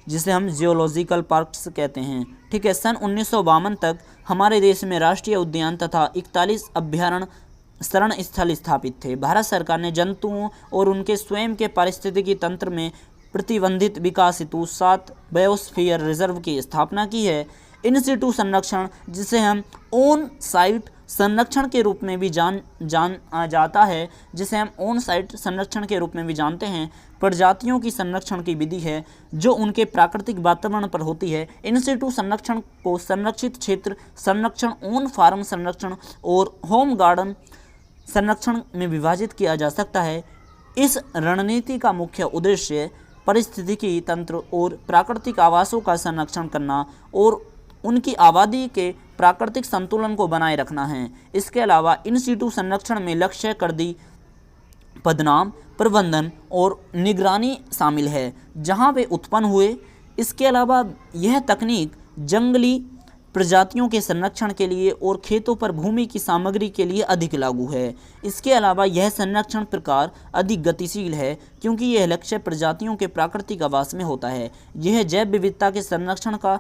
जिसे हम जियोलॉजिकल पार्क्स कहते हैं, ठीक है। सन 1952 तक हमारे देश में राष्ट्रीय उद्यान तथा 41 अभ्यारण्य शरण स्थल स्थापित थे। भारत सरकार ने जंतुओं और उनके स्वयं के पारिस्थितिकी तंत्र में प्रतिबंधित विकास हेतु 7 बायोस्फीयर रिजर्व की स्थापना की है। इन सिटू संरक्षण, जिसे हम ऑन साइट संरक्षण के रूप में भी जाता है, जिसे हम ऑन साइट संरक्षण के रूप में भी जानते हैं, प्रजातियों की संरक्षण की विधि है जो उनके प्राकृतिक वातावरण पर होती है। इन सिटू संरक्षण को संरक्षित क्षेत्र संरक्षण, ऑन फार्म संरक्षण और होम गार्डन संरक्षण में विभाजित किया जा सकता है। इस रणनीति का मुख्य उद्देश्य पारिस्थितिकी तंत्र और प्राकृतिक आवासों का संरक्षण करना और उनकी आबादी के प्राकृतिक संतुलन को बनाए रखना है। इसके अलावा इन सिटू संरक्षण में लक्ष्य कर दी पदनाम, प्रबंधन और निगरानी शामिल है जहां वे उत्पन्न हुए। इसके अलावा यह तकनीक जंगली प्रजातियों के संरक्षण के लिए और खेतों पर भूमि की सामग्री के लिए अधिक लागू है। इसके अलावा यह संरक्षण प्रकार अधिक गतिशील है क्योंकि यह लक्ष्य प्रजातियों के प्राकृतिक आवास में होता है। यह जैव विविधता के संरक्षण का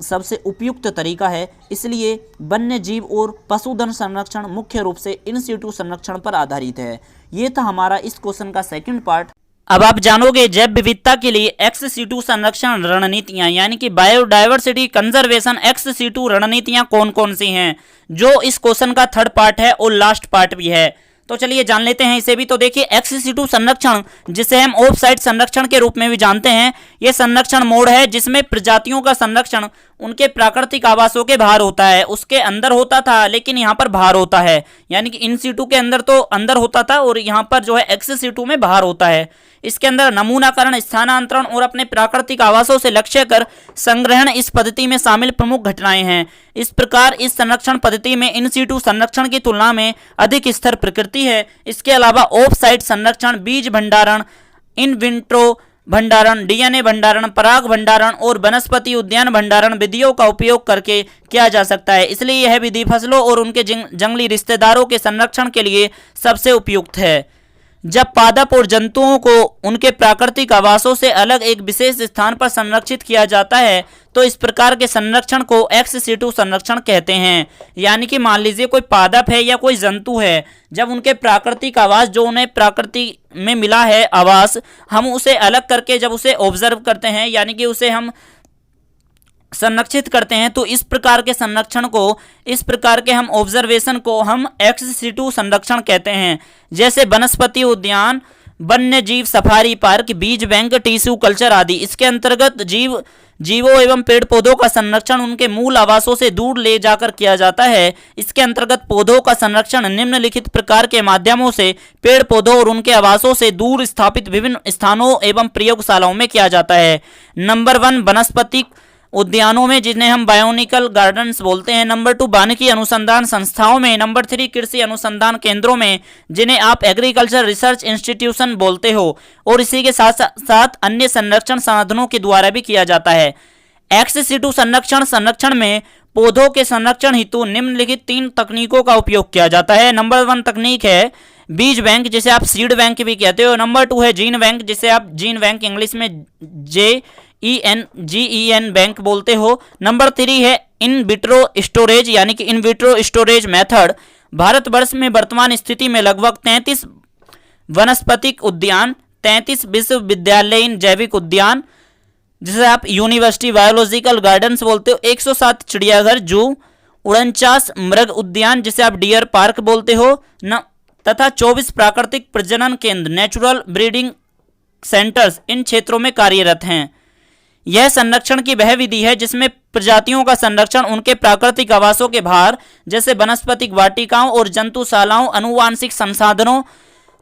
सबसे उपयुक्त तरीका है। इसलिए वन्य जीव और पशुधन संरक्षण मुख्य रूप से इन सिटू संरक्षण पर आधारित है। ये था हमारा इस क्वेश्चन का सेकंड पार्ट। अब आप जानोगे जैव विविधता के लिए एक्स सिटू संरक्षण रणनीतियां, यानी कि बायोडायवर्सिटी कंजर्वेशन एक्स सिटू रणनीतियां कौन कौन सी हैं, जो इस क्वेश्चन का थर्ड पार्ट है और लास्ट पार्ट भी है। तो चलिए जान लेते हैं इसे भी। तो देखिए, एक्स सिटू संरक्षण, जिसे हम ऑफ साइट संरक्षण के रूप में भी जानते हैं, यह संरक्षण मोड है जिसमें प्रजातियों का संरक्षण उनके प्राकृतिक आवासों के बाहर होता है। उसके अंदर होता था लेकिन यहाँ पर बाहर होता है, यानी कि इन सिटू के अंदर तो अंदर होता था और यहाँ पर जो है एक्स सिटू में बाहर होता है। इसके अंदर नमूनाकरण, स्थानांतरण और अपने प्राकृतिक आवासों से लक्ष्य कर संग्रहण इस पद्धति में शामिल प्रमुख घटनाएं हैं। इस प्रकार इस संरक्षण पद्धति में इन सिटू संरक्षण की तुलना में अधिक स्थिर प्रकृति है। इसके अलावा ऑफ साइट संरक्षण बीज भंडारण, इन विट्रो भंडारण, डीएनए भंडारण, पराग भंडारण और वनस्पति उद्यान भंडारण विधियों का उपयोग करके किया जा सकता है। इसलिए यह विधि फसलों और उनके जंगली रिश्तेदारों के संरक्षण के लिए सबसे उपयुक्त है। जब पादप और जंतुओं को उनके प्राकृतिक आवासों से अलग एक विशेष स्थान पर संरक्षित किया जाता है तो इस प्रकार के संरक्षण को एक्स सिटू संरक्षण कहते हैं। यानी कि मान लीजिए कोई पादप है या कोई जंतु है, जब उनके प्राकृतिक आवास जो उन्हें प्रकृति में मिला है आवास, हम उसे अलग करके जब उसे ऑब्जर्व करते हैं यानी कि उसे हम संरक्षित करते हैं तो इस प्रकार के संरक्षण को, इस प्रकार के हम ऑब्जर्वेशन को हम एक्स सिटू संरक्षण कहते हैं। जैसे वनस्पति उद्यान, वन्य जीव सफारी पार्क, बीज बैंक, टिश्यू कल्चर आदि। इसके अंतर्गत जीवों एवं पेड़ पौधों का संरक्षण उनके मूल आवासों से दूर ले जाकर किया जाता है। इसके अंतर्गत पौधों का संरक्षण निम्नलिखित प्रकार के माध्यमों से पेड़ पौधों और उनके आवासों से दूर स्थापित विभिन्न स्थानों एवं प्रयोगशालाओं में किया जाता है। नंबर 1 वनस्पतिक उद्यानों में, जिन्हें हम बायोनिकल गार्डन्स बोलते हैं। नंबर 2 वानिकी अनुसंधान संस्थाओं में। नंबर 3 कृषि अनुसंधान केंद्रों में, जिन्हें आप एग्रीकल्चर रिसर्च इंस्टीट्यूशन बोलते हो। और इसी के साथ साथ अन्य संरक्षण साधनों के द्वारा भी किया जाता है। एक्स सिटू संरक्षण में पौधों के संरक्षण हेतु निम्नलिखित 3 तकनीकों का उपयोग किया जाता है। नंबर 1 तकनीक है बीज बैंक, जिसे आप सीड बैंक भी कहते हो। नंबर 2 है जीन बैंक, जिसे आप जीन बैंक इंग्लिश में GEN बैंक बोलते हो। नंबर 3 है इन विट्रो स्टोरेज यानी कि in vitro storage method. Bharatvarsh में वर्तमान स्थिति में लगभग 33 वनस्पतिक उद्यान, 33 विश्वविद्यालयीन जैविक उद्यान, जिसे आप यूनिवर्सिटी बायोलॉजिकल गार्डन्स बोलते हो, 107 चिड़ियाघर जू, 49 मृग उद्यान, जिसे आप डियर पार्क बोलते हो तथा 24 प्राकृतिक प्रजनन केंद्र नेचुरल ब्रीडिंग सेंटर्स इन क्षेत्रों में कार्यरत हैं। यह संरक्षण की वह विधि है जिसमें प्रजातियों का संरक्षण उनके प्राकृतिक आवासों के बाहर, जैसे वनस्पतिक वाटिकाओं और जंतुशालाओं, अनुवांशिक संसाधनों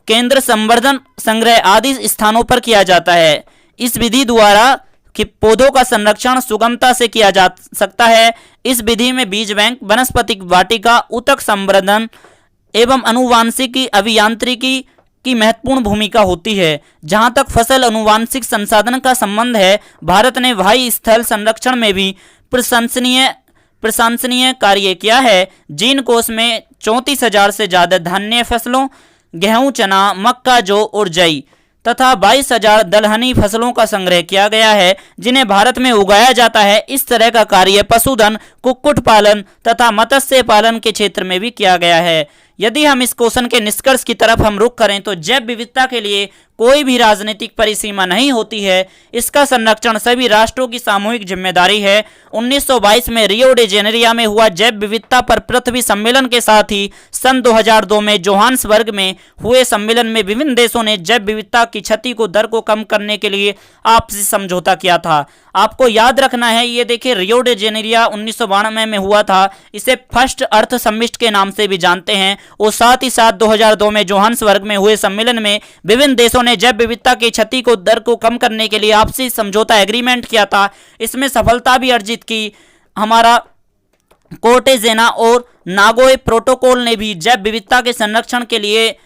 केंद्र, संवर्धन संग्रह आदि स्थानों पर किया जाता है। इस विधि द्वारा कि पौधों का संरक्षण सुगमता से किया जा सकता है। इस विधि में बीज बैंक, वनस्पतिक वाटिका, ऊतक संवर्धन एवं अनुवांशिकी अभियांत्रिकी की महत्वपूर्ण भूमिका होती है। जहां तक फसल अनुवांशिक संसाधन का संबंध है, भारत ने वायु स्थल संरक्षण में भी प्रशंसनीय कार्य किया है। जीन कोष में 34,000 से ज्यादा धान्य फसलों, गेहूं, चना, मक्का, जौ और जई तथा 22,000 दलहनी फसलों का संग्रह किया गया है, जिन्हें भारत में उगाया जाता है। इस तरह का कार्य पशुधन, कुक्कुट पालन तथा मत्स्य पालन के क्षेत्र में भी किया गया है। यदि हम इस क्वेश्चन के निष्कर्ष की तरफ हम रुख करें तो जैव विविधता के लिए कोई भी राजनीतिक परिसीमा नहीं होती है। इसका संरक्षण सभी राष्ट्रों की सामूहिक जिम्मेदारी है। 1922 में रियो डे जेनेरिया में हुआ जैव विविधता पर पृथ्वी सम्मेलन के साथ ही सन 2002 में जोहान्सबर्ग में हुए सम्मेलन में विभिन्न देशों ने जैव विविधता की क्षति को दर को कम करने के लिए आपसी समझौता किया था। आपको याद रखना है, ये देखिए रियो डे जेनेरिया 1992 में हुआ था। इसे फर्स्ट अर्थ समिट के नाम से भी जानते हैं। और साथ ही साथ 2002 में जोहान्सबर्ग में हुए सम्मेलन में विभिन्न देशों ने जैव विविधता की क्षति को दर को कम करने के लिए आपसी समझौता एग्रीमेंट किया था। इसमें सफलता भी अर्जित की। हमारा कोर्टेजेना और नागोय प्रोटोकॉल ने भी जैव विविधता के संरक्षण के लिए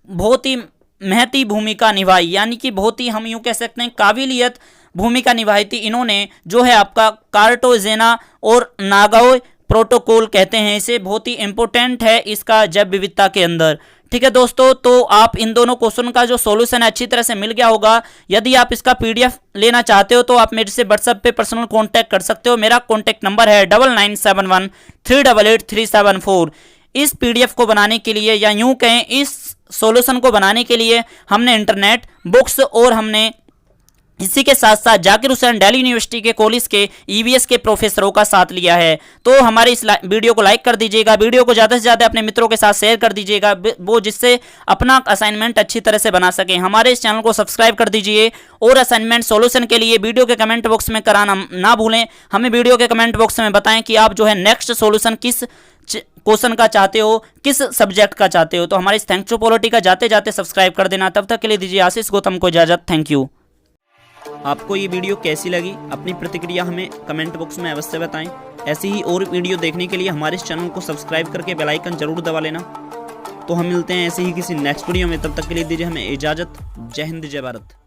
बहुत ही महती भूमिका निभाई, यानी कि बहुत ही हम यूं कह सकते हैं काबिलियत भूमिका निभाई थी। इन्होंने जो है आपका कार्टेजेना और नागोय प्रोटोकॉल कहते हैं इसे, बहुत ही इंपॉर्टेंट है इसका जैव विविधता के अंदर। ठीक है दोस्तों, तो आप इन दोनों क्वेश्चन का जो सॉल्यूशन है अच्छी तरह से मिल गया होगा। यदि आप इसका PDF लेना चाहते हो तो आप मेरे से व्हाट्सएप पे पर्सनल कांटेक्ट कर सकते हो। मेरा कांटेक्ट नंबर है 9971388374। इस PDF को बनाने के लिए या यूं कहें इस सॉल्यूशन को बनाने के लिए हमने इंटरनेट, बुक्स और हमने इसी के साथ साथ जाकिर हुसैन दिल्ली यूनिवर्सिटी के कॉलेज के EVS के प्रोफेसरों का साथ लिया है। तो हमारे इस वीडियो को लाइक कर दीजिएगा, वीडियो को ज़्यादा से ज़्यादा अपने मित्रों के साथ शेयर कर दीजिएगा, वो जिससे अपना असाइनमेंट अच्छी तरह से बना सकें। हमारे इस चैनल को सब्सक्राइब कर दीजिए और असाइनमेंट सॉल्यूशन के लिए वीडियो के कमेंट बॉक्स में कराना ना भूलें। हमें वीडियो के कमेंट बॉक्स में बताएं कि आप जो है नेक्स्ट सॉल्यूशन किस क्वेश्चन का चाहते हो, किस सब्जेक्ट का चाहते हो। तो हमारे इस थैंक्स टू पॉलिटी का जाते जाते सब्सक्राइब कर देना। तब तक के लिए दीजिए आशीष गौतम को इजाजत। Thank you. आपको ये वीडियो कैसी लगी, अपनी प्रतिक्रिया हमें कमेंट बॉक्स में अवश्य बताएं। ऐसी ही और वीडियो देखने के लिए हमारे इस चैनल को सब्सक्राइब करके बेल आइकन जरूर दबा लेना। तो हम मिलते हैं ऐसे ही किसी नेक्स्ट वीडियो में, तब तक के लिए दीजिए हमें इजाजत। जय हिंद, जय भारत।